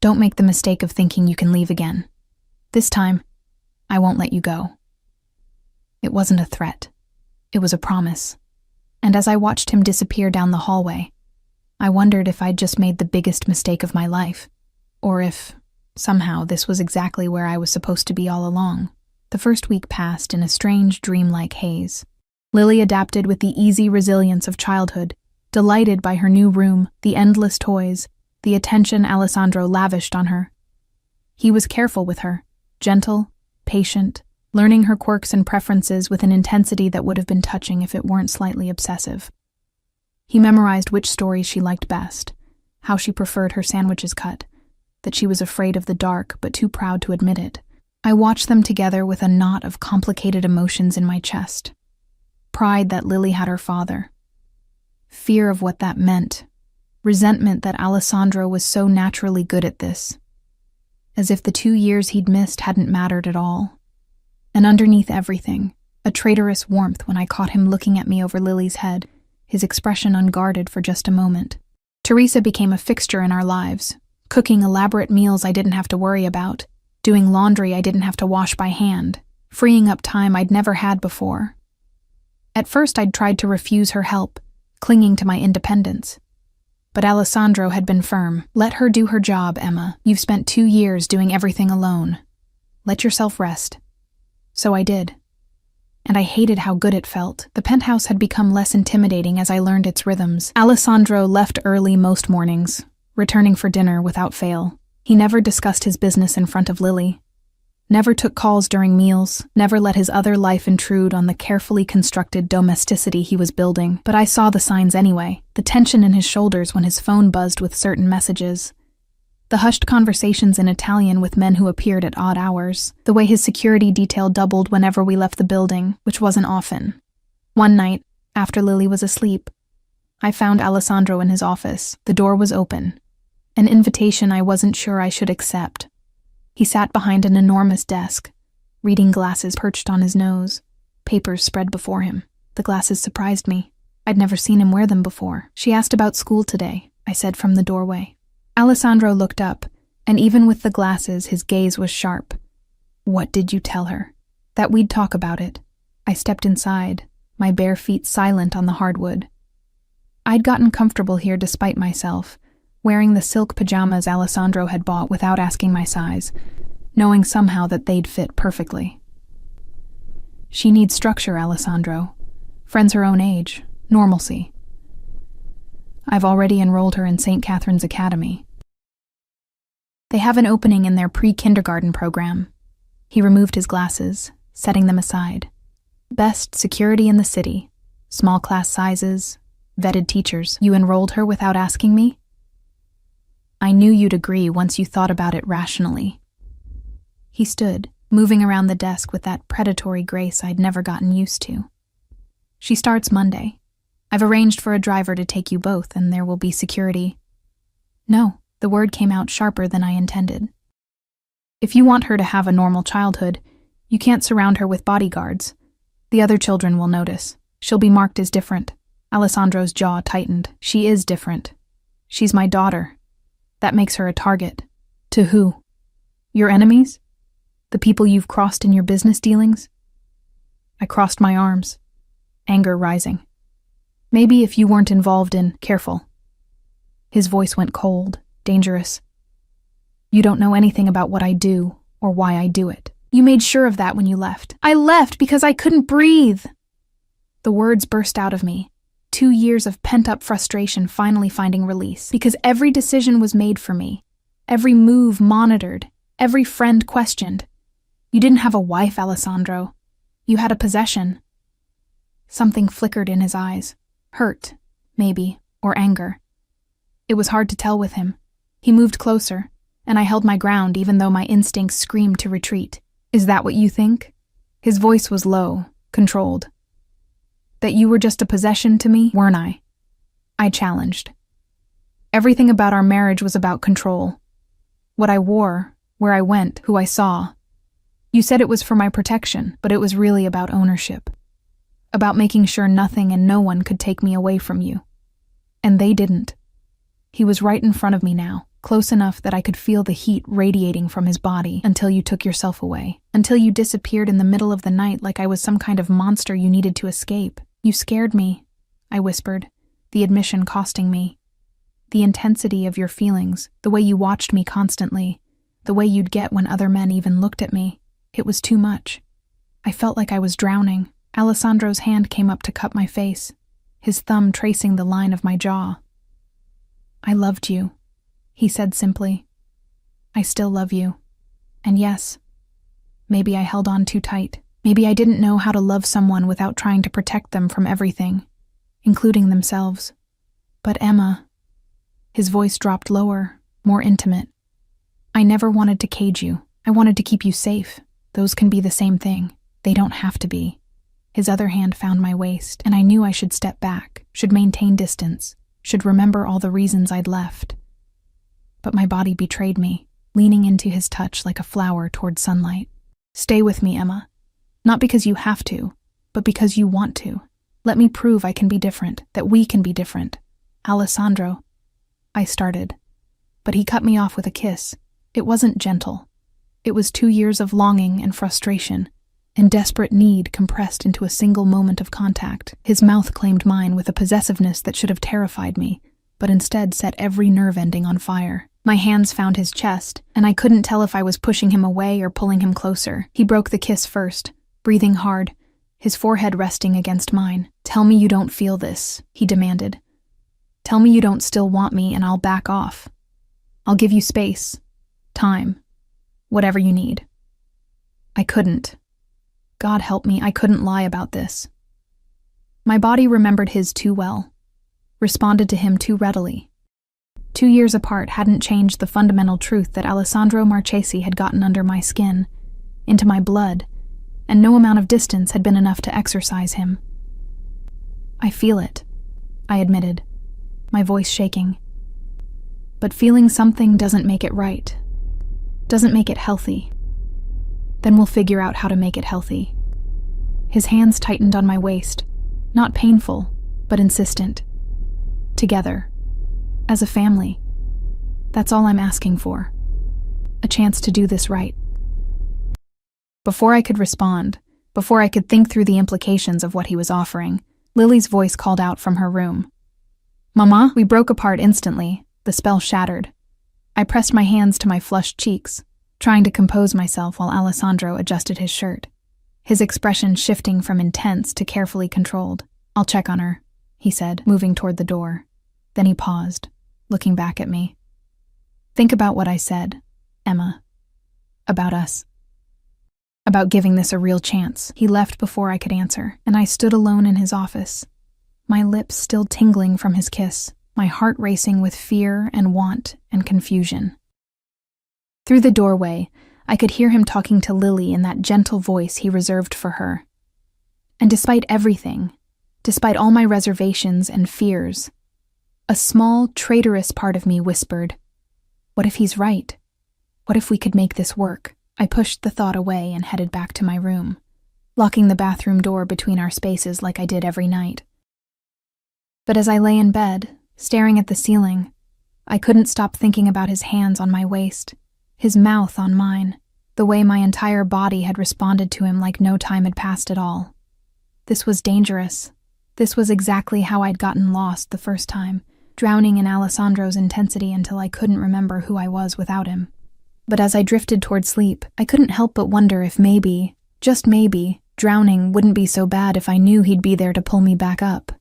don't make the mistake of thinking you can leave again. This time, I won't let you go." It wasn't a threat. It was a promise. And as I watched him disappear down the hallway, I wondered if I'd just made the biggest mistake of my life, or if, somehow, this was exactly where I was supposed to be all along. The first week passed in a strange, dreamlike haze. Lily adapted with the easy resilience of childhood, delighted by her new room, the endless toys, the attention Alessandro lavished on her. He was careful with her, gentle, patient, learning her quirks and preferences with an intensity that would have been touching if it weren't slightly obsessive. He memorized which stories she liked best, how she preferred her sandwiches cut, that she was afraid of the dark but too proud to admit it. I watched them together with a knot of complicated emotions in my chest. Pride that Lily had her father. Fear of what that meant. Resentment that Alessandro was so naturally good at this. As if the 2 years he'd missed hadn't mattered at all. And underneath everything, a traitorous warmth when I caught him looking at me over Lily's head, his expression unguarded for just a moment. Teresa became a fixture in our lives, cooking elaborate meals I didn't have to worry about, doing laundry I didn't have to wash by hand, freeing up time I'd never had before. At first I'd tried to refuse her help, clinging to my independence. But Alessandro had been firm. "Let her do her job, Emma. You've spent 2 years doing everything alone. Let yourself rest." So I did. And I hated how good it felt. The penthouse had become less intimidating as I learned its rhythms. Alessandro left early most mornings, returning for dinner without fail. He never discussed his business in front of Lily. Never took calls during meals, never let his other life intrude on the carefully constructed domesticity he was building. But I saw the signs anyway, the tension in his shoulders when his phone buzzed with certain messages, the hushed conversations in Italian with men who appeared at odd hours, the way his security detail doubled whenever we left the building, which wasn't often. One night, after Lily was asleep, I found Alessandro in his office. The door was open, an invitation I wasn't sure I should accept. He sat behind an enormous desk, reading glasses perched on his nose, papers spread before him. The glasses surprised me. I'd never seen him wear them before. "She asked about school today," I said from the doorway. Alessandro looked up, and even with the glasses, his gaze was sharp. "What did you tell her?" "That we'd talk about it." I stepped inside, my bare feet silent on the hardwood. I'd gotten comfortable here despite myself, wearing the silk pajamas Alessandro had bought without asking my size, knowing somehow that they'd fit perfectly. She needs structure, Alessandro. Friends her own age, normalcy. I've already enrolled her in St. Catherine's Academy. They have an opening in their pre-kindergarten program. He removed his glasses, setting them aside. Best security in the city, small class sizes, vetted teachers. You enrolled her without asking me? I knew you'd agree once you thought about it rationally. He stood, moving around the desk with that predatory grace I'd never gotten used to. She starts Monday. I've arranged for a driver to take you both, and there will be security. No, the word came out sharper than I intended. If you want her to have a normal childhood, you can't surround her with bodyguards. The other children will notice. She'll be marked as different. Alessandro's jaw tightened. She is different. She's my daughter. That makes her a target. To who? Your enemies? The people you've crossed in your business dealings? I crossed my arms, anger rising. Maybe if you weren't involved in, careful. His voice went cold, dangerous. You don't know anything about what I do or why I do it. You made sure of that when you left. I left because I couldn't breathe. The words burst out of me. 2 years of pent-up frustration finally finding release, because every decision was made for me, every move monitored, every friend questioned. You didn't have a wife, Alessandro. You had a possession. Something flickered in his eyes. Hurt, maybe, or anger. It was hard to tell with him. He moved closer, and I held my ground even though my instincts screamed to retreat. Is that what you think? His voice was low, controlled. That you were just a possession to me, weren't I? I challenged. Everything about our marriage was about control. What I wore, where I went, who I saw. You said it was for my protection, but it was really about ownership. About making sure nothing and no one could take me away from you. And they didn't. He was right in front of me now, close enough that I could feel the heat radiating from his body until you took yourself away, until you disappeared in the middle of the night like I was some kind of monster you needed to escape. You scared me, I whispered, the admission costing me. The intensity of your feelings, the way you watched me constantly, the way you'd get when other men even looked at me. It was too much. I felt like I was drowning. Alessandro's hand came up to cup my face, his thumb tracing the line of my jaw. I loved you, he said simply. I still love you. And yes, maybe I held on too tight. Maybe I didn't know how to love someone without trying to protect them from everything, including themselves. But Emma, his voice dropped lower, more intimate. I never wanted to cage you. I wanted to keep you safe. Those can be the same thing. They don't have to be. His other hand found my waist, and I knew I should step back, should maintain distance, should remember all the reasons I'd left. But my body betrayed me, leaning into his touch like a flower toward sunlight. Stay with me, Emma. Not because you have to, but because you want to. Let me prove I can be different, that we can be different. Alessandro. I started, but he cut me off with a kiss. It wasn't gentle. It was 2 years of longing and frustration, and desperate need compressed into a single moment of contact. His mouth claimed mine with a possessiveness that should have terrified me, but instead set every nerve ending on fire. My hands found his chest, and I couldn't tell if I was pushing him away or pulling him closer. He broke the kiss first, breathing hard, his forehead resting against mine. Tell me you don't feel this, he demanded. Tell me you don't still want me and I'll back off. I'll give you space, time, whatever you need. I couldn't. God help me, I couldn't lie about this. My body remembered his too well, responded to him too readily. 2 years apart hadn't changed the fundamental truth that Alessandro Marchesi had gotten under my skin, into my blood, and no amount of distance had been enough to exorcise him. I feel it, I admitted, my voice shaking. But feeling something doesn't make it right, doesn't make it healthy. Then we'll figure out how to make it healthy. His hands tightened on my waist, not painful, but insistent. Together, as a family. That's all I'm asking for. A chance to do this right. Before I could respond, before I could think through the implications of what he was offering, Lily's voice called out from her room. Mama, we broke apart instantly. The spell shattered. I pressed my hands to my flushed cheeks, trying to compose myself while Alessandro adjusted his shirt, his expression shifting from intense to carefully controlled. "I'll check on her," he said, moving toward the door. Then he paused, looking back at me. "Think about what I said, Emma. About us. About giving this a real chance." He left before I could answer, and I stood alone in his office, my lips still tingling from his kiss, my heart racing with fear and want and confusion. Through the doorway, I could hear him talking to Lily in that gentle voice he reserved for her. And despite everything, despite all my reservations and fears, a small, traitorous part of me whispered, "What if he's right? What if we could make this work?" I pushed the thought away and headed back to my room, locking the bathroom door between our spaces like I did every night. But as I lay in bed, staring at the ceiling, I couldn't stop thinking about his hands on my waist, his mouth on mine, the way my entire body had responded to him like no time had passed at all. This was dangerous. This was exactly how I'd gotten lost the first time, drowning in Alessandro's intensity until I couldn't remember who I was without him. But as I drifted toward sleep, I couldn't help but wonder if maybe, just maybe, drowning wouldn't be so bad if I knew he'd be there to pull me back up.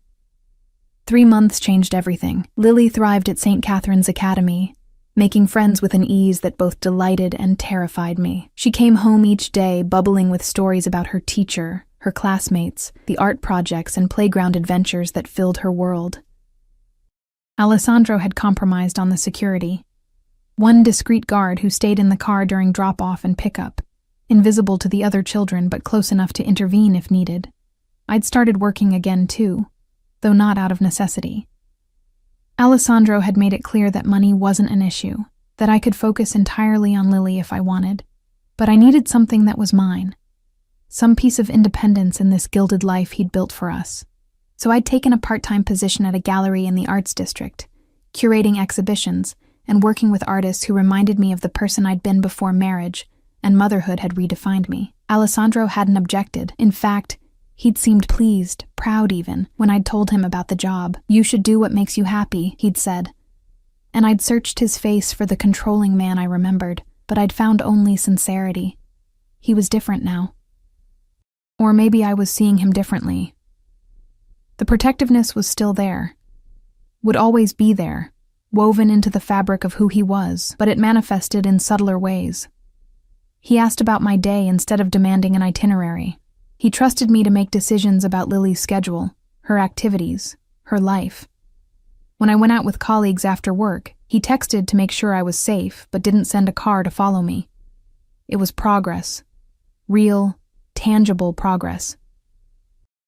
3 months changed everything. Lily thrived at St. Catherine's Academy, making friends with an ease that both delighted and terrified me. She came home each day bubbling with stories about her teacher, her classmates, the art projects and playground adventures that filled her world. Alessandro had compromised on the security. One discreet guard who stayed in the car during drop-off and pickup, invisible to the other children but close enough to intervene if needed. I'd started working again too, though not out of necessity. Alessandro had made it clear that money wasn't an issue, that I could focus entirely on Lily if I wanted, but I needed something that was mine, some piece of independence in this gilded life he'd built for us. So I'd taken a part-time position at a gallery in the arts district, curating exhibitions and working with artists who reminded me of the person I'd been before marriage and motherhood had redefined me. Alessandro hadn't objected. In fact, he'd seemed pleased, proud even, when I'd told him about the job. "You should do what makes you happy," he'd said. And I'd searched his face for the controlling man I remembered, but I'd found only sincerity. He was different now. Or maybe I was seeing him differently. The protectiveness was still there, would always be there, woven into the fabric of who he was, but it manifested in subtler ways. He asked about my day instead of demanding an itinerary. He trusted me to make decisions about Lily's schedule, her activities, her life. When I went out with colleagues after work, he texted to make sure I was safe, but didn't send a car to follow me. It was progress. Real, tangible progress.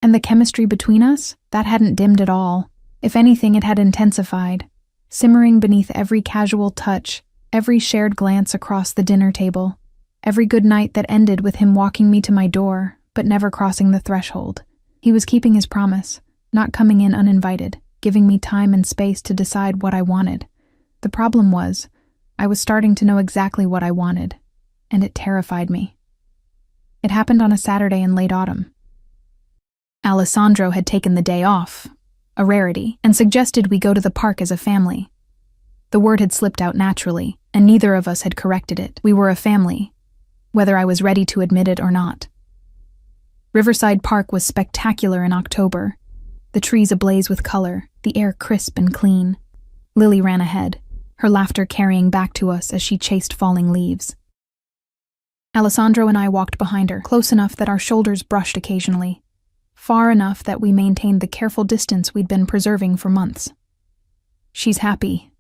And the chemistry between us? That hadn't dimmed at all. If anything, it had intensified, simmering beneath every casual touch, every shared glance across the dinner table, every good night that ended with him walking me to my door, but never crossing the threshold. He was keeping his promise, not coming in uninvited, giving me time and space to decide what I wanted. The problem was, I was starting to know exactly what I wanted, and it terrified me. It happened on a Saturday in late autumn. Alessandro had taken the day off, a rarity, and suggested we go to the park as a family. The word had slipped out naturally, and neither of us had corrected it. We were a family, whether I was ready to admit it or not. Riverside Park was spectacular in October, the trees ablaze with color, the air crisp and clean. Lily ran ahead, her laughter carrying back to us as she chased falling leaves. Alessandro and I walked behind her, close enough that our shoulders brushed occasionally, far enough that we maintained the careful distance we'd been preserving for months. "She's happy,"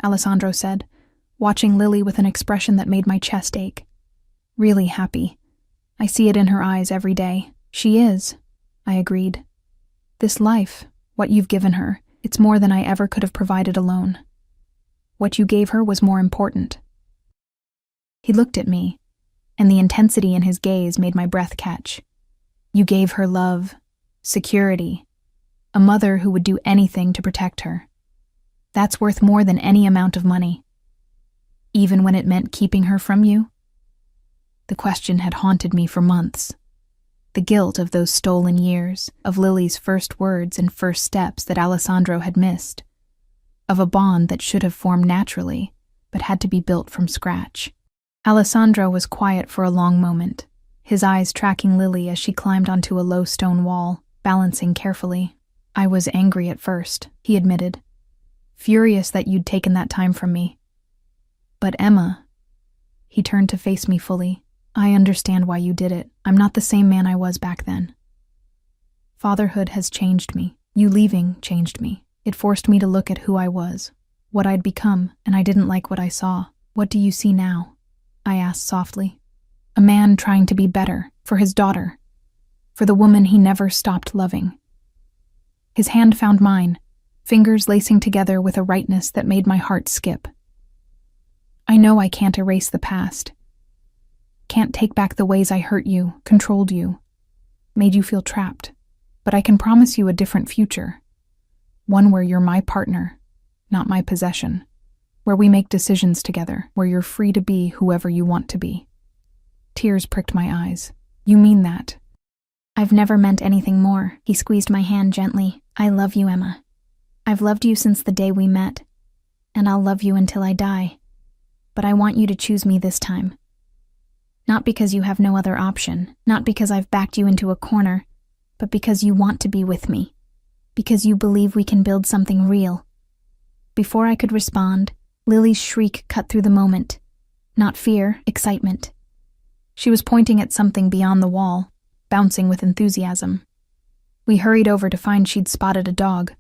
Alessandro said, watching Lily with an expression that made my chest ache. "Really happy. I see it in her eyes every day." "She is," I agreed. "This life, what you've given her, it's more than I ever could have provided alone. What you gave her was more important." He looked at me, and the intensity in his gaze made my breath catch. "You gave her love, security, a mother who would do anything to protect her. That's worth more than any amount of money. Even when it meant keeping her from you?" The question had haunted me for months. The guilt of those stolen years, of Lily's first words and first steps that Alessandro had missed. of a bond that should have formed naturally, but had to be built from scratch. Alessandro was quiet for a long moment, his eyes tracking Lily as she climbed onto a low stone wall, balancing carefully. "I was angry at first," he admitted. "Furious that you'd taken that time from me. But Emma," he turned to face me fully, "I understand why you did it. I'm not the same man I was back then. Fatherhood has changed me. You leaving changed me. It forced me to look at who I was, what I'd become, and I didn't like what I saw. What do you see now?" I asked softly. "A man trying to be better, for his daughter, for the woman he never stopped loving." His hand found mine, fingers lacing together with a rightness that made my heart skip. "I know I can't erase the past. Can't take back the ways I hurt you, controlled you, made you feel trapped. But I can promise you a different future. One where you're my partner, not my possession. Where we make decisions together, where you're free to be whoever you want to be." Tears pricked my eyes. "You mean that?" "I've never meant anything more." He squeezed my hand gently. "I love you, Emma. I've loved you since the day we met, and I'll love you until I die. But I want you to choose me this time. Not because you have no other option, not because I've backed you into a corner, but because you want to be with me, because you believe we can build something real." Before I could respond, Lily's shriek cut through the moment. Not fear, excitement. She was pointing at something beyond the wall, bouncing with enthusiasm. We hurried over to find she'd spotted a dog,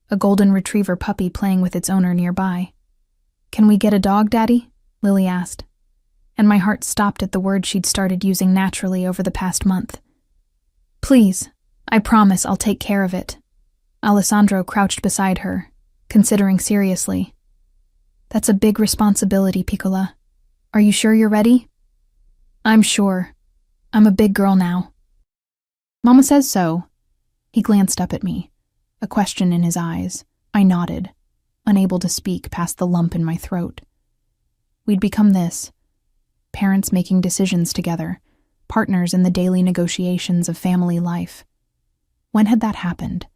a golden retriever puppy playing with its owner nearby. "Can we get a dog, Daddy?" Lily asked, and my heart stopped at the word she'd started using naturally over the past month. "Please, I promise I'll take care of it." Alessandro crouched beside her, considering seriously. "That's a big responsibility, Piccola. Are you sure you're ready?" "I'm sure. I'm a big girl now." "Mama says so." He glanced up at me, a question in his eyes. I nodded, unable to speak past the lump in my throat. We'd become this, parents making decisions together, partners in the daily negotiations of family life. When had that happened?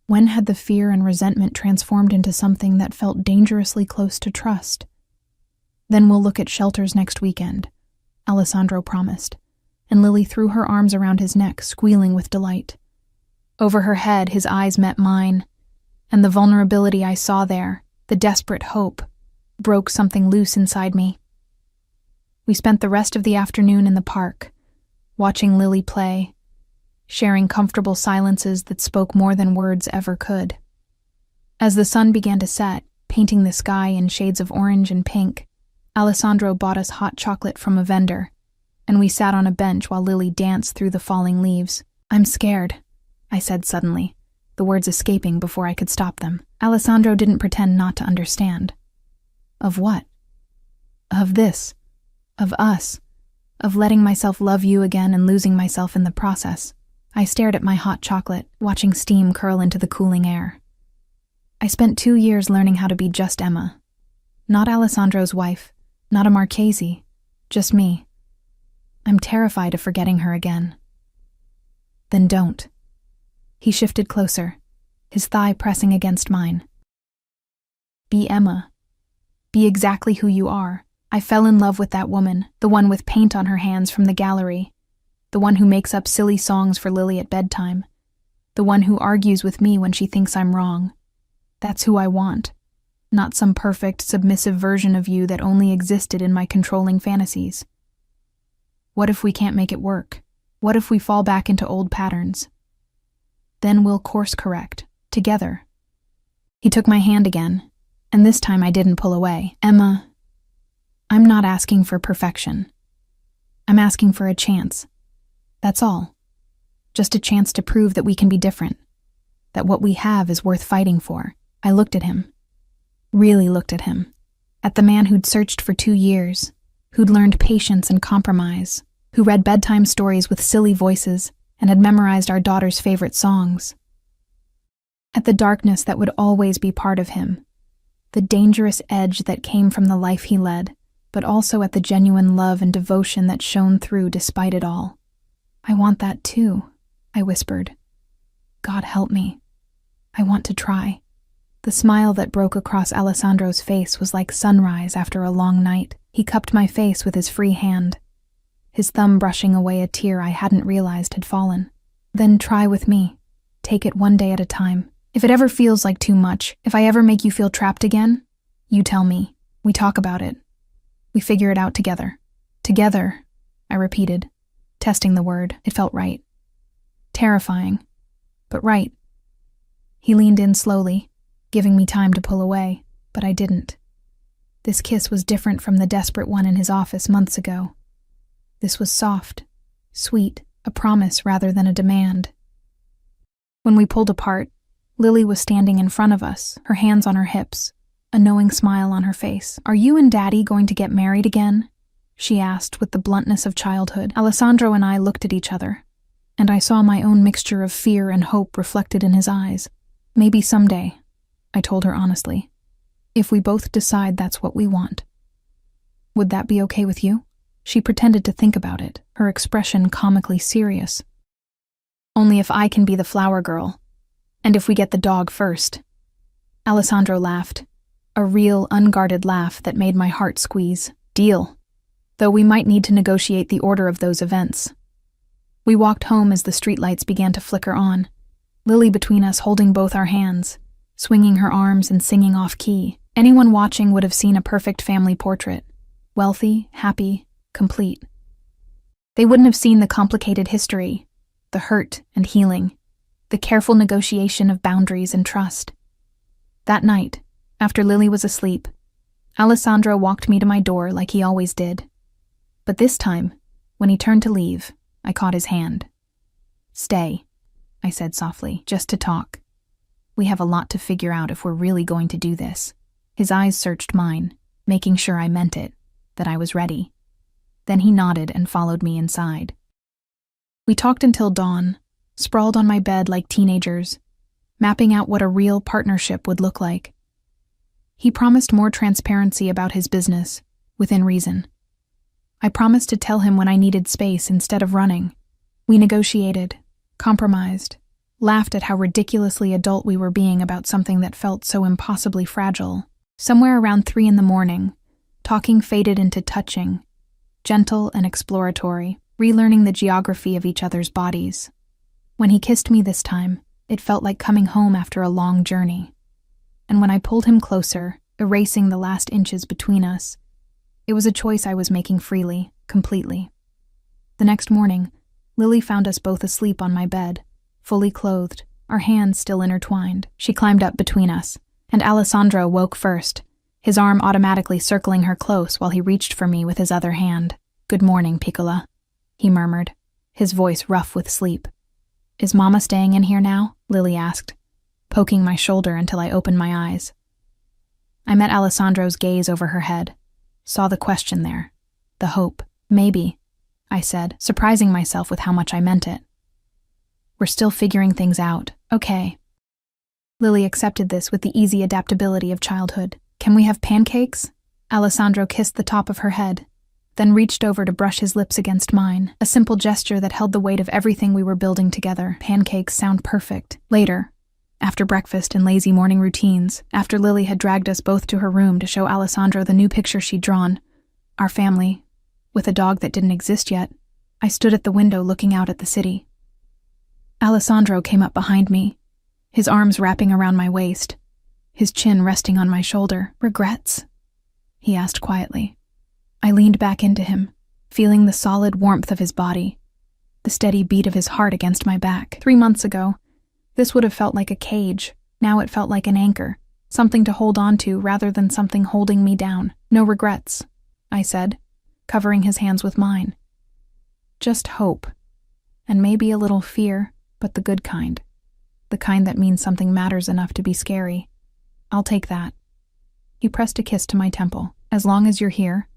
When had the fear and resentment transformed into something that felt dangerously close to trust? "Then we'll look at shelters next weekend," Alessandro promised, and Lily threw her arms around his neck, squealing with delight. Over her head, his eyes met mine, and the vulnerability I saw there, the desperate hope, broke something loose inside me. We spent the rest of the afternoon in the park, watching Lily play, sharing comfortable silences that spoke more than words ever could. As the sun began to set, painting the sky in shades of orange and pink, Alessandro bought us hot chocolate from a vendor, and we sat on a bench while Lily danced through the falling leaves. "I'm scared," I said suddenly, the words escaping before I could stop them. Alessandro didn't pretend not to understand. "Of what?" "Of this. Of us. Of letting myself love you again and losing myself in the process." I stared at my hot chocolate, watching steam curl into the cooling air. I spent 2 years learning how to be just Emma. Not Alessandro's wife, not a Marchese, just me. I'm terrified of forgetting her again. "Then don't." He shifted closer, his thigh pressing against mine. "Be Emma. Be exactly who you are." I fell in love with that woman, the one with paint on her hands from the gallery, the one who makes up silly songs for Lily at bedtime, the one who argues with me when she thinks I'm wrong. That's who I want, not some perfect, submissive version of you that only existed in my controlling fantasies. What if we can't make it work? What if we fall back into old patterns? Then we'll course correct, together. He took my hand again, and this time I didn't pull away. "Emma, I'm not asking for perfection. I'm asking for a chance. That's all. Just a chance to prove that we can be different, that what we have is worth fighting for." I looked at him, really looked at him, at the man who'd searched for 2 years, who'd learned patience and compromise, who read bedtime stories with silly voices and had memorized our daughter's favorite songs. At the darkness that would always be part of him, the dangerous edge that came from the life he led, but also at the genuine love and devotion that shone through despite it all. "I want that too," I whispered. "God help me. I want to try." The smile that broke across Alessandro's face was like sunrise after a long night. He cupped my face with his free hand, his thumb brushing away a tear I hadn't realized had fallen. Then try with me. Take it one day at a time. If it ever feels like too much, if I ever make you feel trapped again, you tell me. We talk about it. We figure it out together. Together, I repeated, testing the word. It felt right. Terrifying, but right. He leaned in slowly, giving me time to pull away, but I didn't. This kiss was different from the desperate one in his office months ago. This was soft, sweet, a promise rather than a demand. When we pulled apart, Lily was standing in front of us, her hands on her hips, a knowing smile on her face. "Are you and Daddy going to get married again?" she asked with the bluntness of childhood. Alessandro and I looked at each other, and I saw my own mixture of fear and hope reflected in his eyes. "Maybe someday," I told her honestly, "if we both decide that's what we want." "Would that be okay with you?" She pretended to think about it, her expression comically serious. "Only if I can be the flower girl, and if we get the dog first." Alessandro laughed, a real, unguarded laugh that made my heart squeeze. "Deal. Though we might need to negotiate the order of those events." We walked home as the streetlights began to flicker on, Lily between us holding both our hands, swinging her arms and singing off-key. Anyone watching would have seen a perfect family portrait. Wealthy, happy, complete. They wouldn't have seen the complicated history, the hurt and healing, the careful negotiation of boundaries and trust. That night, after Lily was asleep, Alessandro walked me to my door like he always did. But this time, when he turned to leave, I caught his hand. "Stay," I said softly, "just to talk. We have a lot to figure out if we're really going to do this." His eyes searched mine, making sure I meant it, that I was ready. Then he nodded and followed me inside. We talked until dawn, sprawled on my bed like teenagers, mapping out what a real partnership would look like. He promised more transparency about his business, within reason. I promised to tell him when I needed space instead of running. We negotiated, compromised, laughed at how ridiculously adult we were being about something that felt so impossibly fragile. Somewhere around 3 a.m, talking faded into touching, gentle and exploratory, relearning the geography of each other's bodies. When he kissed me this time, it felt like coming home after a long journey. And when I pulled him closer, erasing the last inches between us, it was a choice I was making freely, completely. The next morning, Lily found us both asleep on my bed, fully clothed, our hands still intertwined. She climbed up between us, and Alessandro woke first, his arm automatically circling her close while he reached for me with his other hand. "Good morning, Piccola," he murmured, his voice rough with sleep. "Is Mama staying in here now?" Lily asked, poking my shoulder until I opened my eyes. I met Alessandro's gaze over her head, saw the question there, the hope. "Maybe," I said, surprising myself with how much I meant it. "We're still figuring things out. Okay." Lily accepted this with the easy adaptability of childhood. "Can we have pancakes?" Alessandro kissed the top of her head, then reached over to brush his lips against mine, a simple gesture that held the weight of everything we were building together. Pancakes sound perfect. Later, after breakfast and lazy morning routines, after Lily had dragged us both to her room to show Alessandro the new picture she'd drawn, our family, with a dog that didn't exist yet, I stood at the window looking out at the city. Alessandro came up behind me, his arms wrapping around my waist, his chin resting on my shoulder. "Regrets?" he asked quietly. I leaned back into him, feeling the solid warmth of his body, the steady beat of his heart against my back. 3 months ago, this would have felt like a cage. Now it felt like an anchor, something to hold on to rather than something holding me down. "No regrets," I said, covering his hands with mine. "Just hope, and maybe a little fear, but the good kind. The kind that means something matters enough to be scary. I'll take that." He pressed a kiss to my temple. "As long as you're here,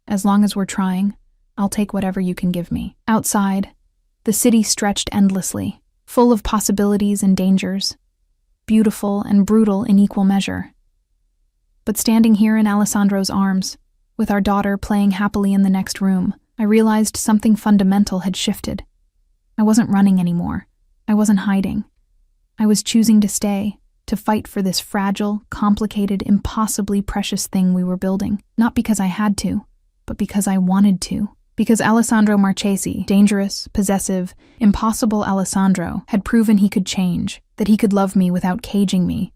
as long as we're trying, I'll take whatever you can give me." Outside, the city stretched endlessly, full of possibilities and dangers, beautiful and brutal in equal measure. But standing here in Alessandro's arms, with our daughter playing happily in the next room, I realized something fundamental had shifted. I wasn't running anymore. I wasn't hiding. I was choosing to stay, to fight for this fragile, complicated, impossibly precious thing we were building. Not because I had to, but because I wanted to. Because Alessandro Marchesi, dangerous, possessive, impossible Alessandro, had proven he could change, that he could love me without caging me,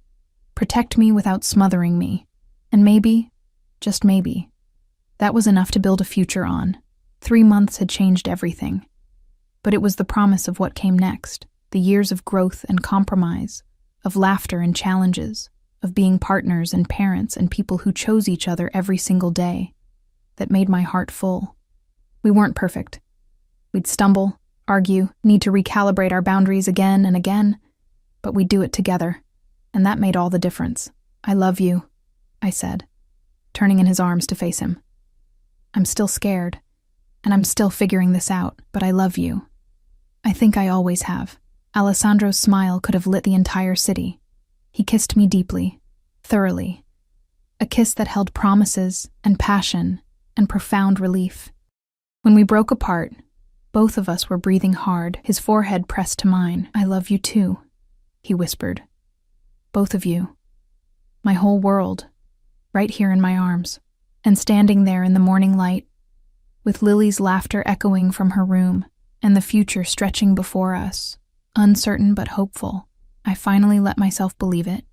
protect me without smothering me. And maybe, just maybe, that was enough to build a future on. 3 months had changed everything. But it was the promise of what came next, the years of growth and compromise, of laughter and challenges, of being partners and parents and people who chose each other every single day, that made my heart full. We weren't perfect. We'd stumble, argue, need to recalibrate our boundaries again and again, but we'd do it together, and that made all the difference. "I love you," I said, turning in his arms to face him. "I'm still scared, and I'm still figuring this out, but I love you. I think I always have." Alessandro's smile could have lit the entire city. He kissed me deeply, thoroughly, a kiss that held promises and passion and profound relief. When we broke apart, both of us were breathing hard, his forehead pressed to mine. "I love you too," he whispered. "Both of you. My whole world, right here in my arms." And standing there in the morning light, with Lily's laughter echoing from her room and the future stretching before us, uncertain but hopeful, I finally let myself believe it.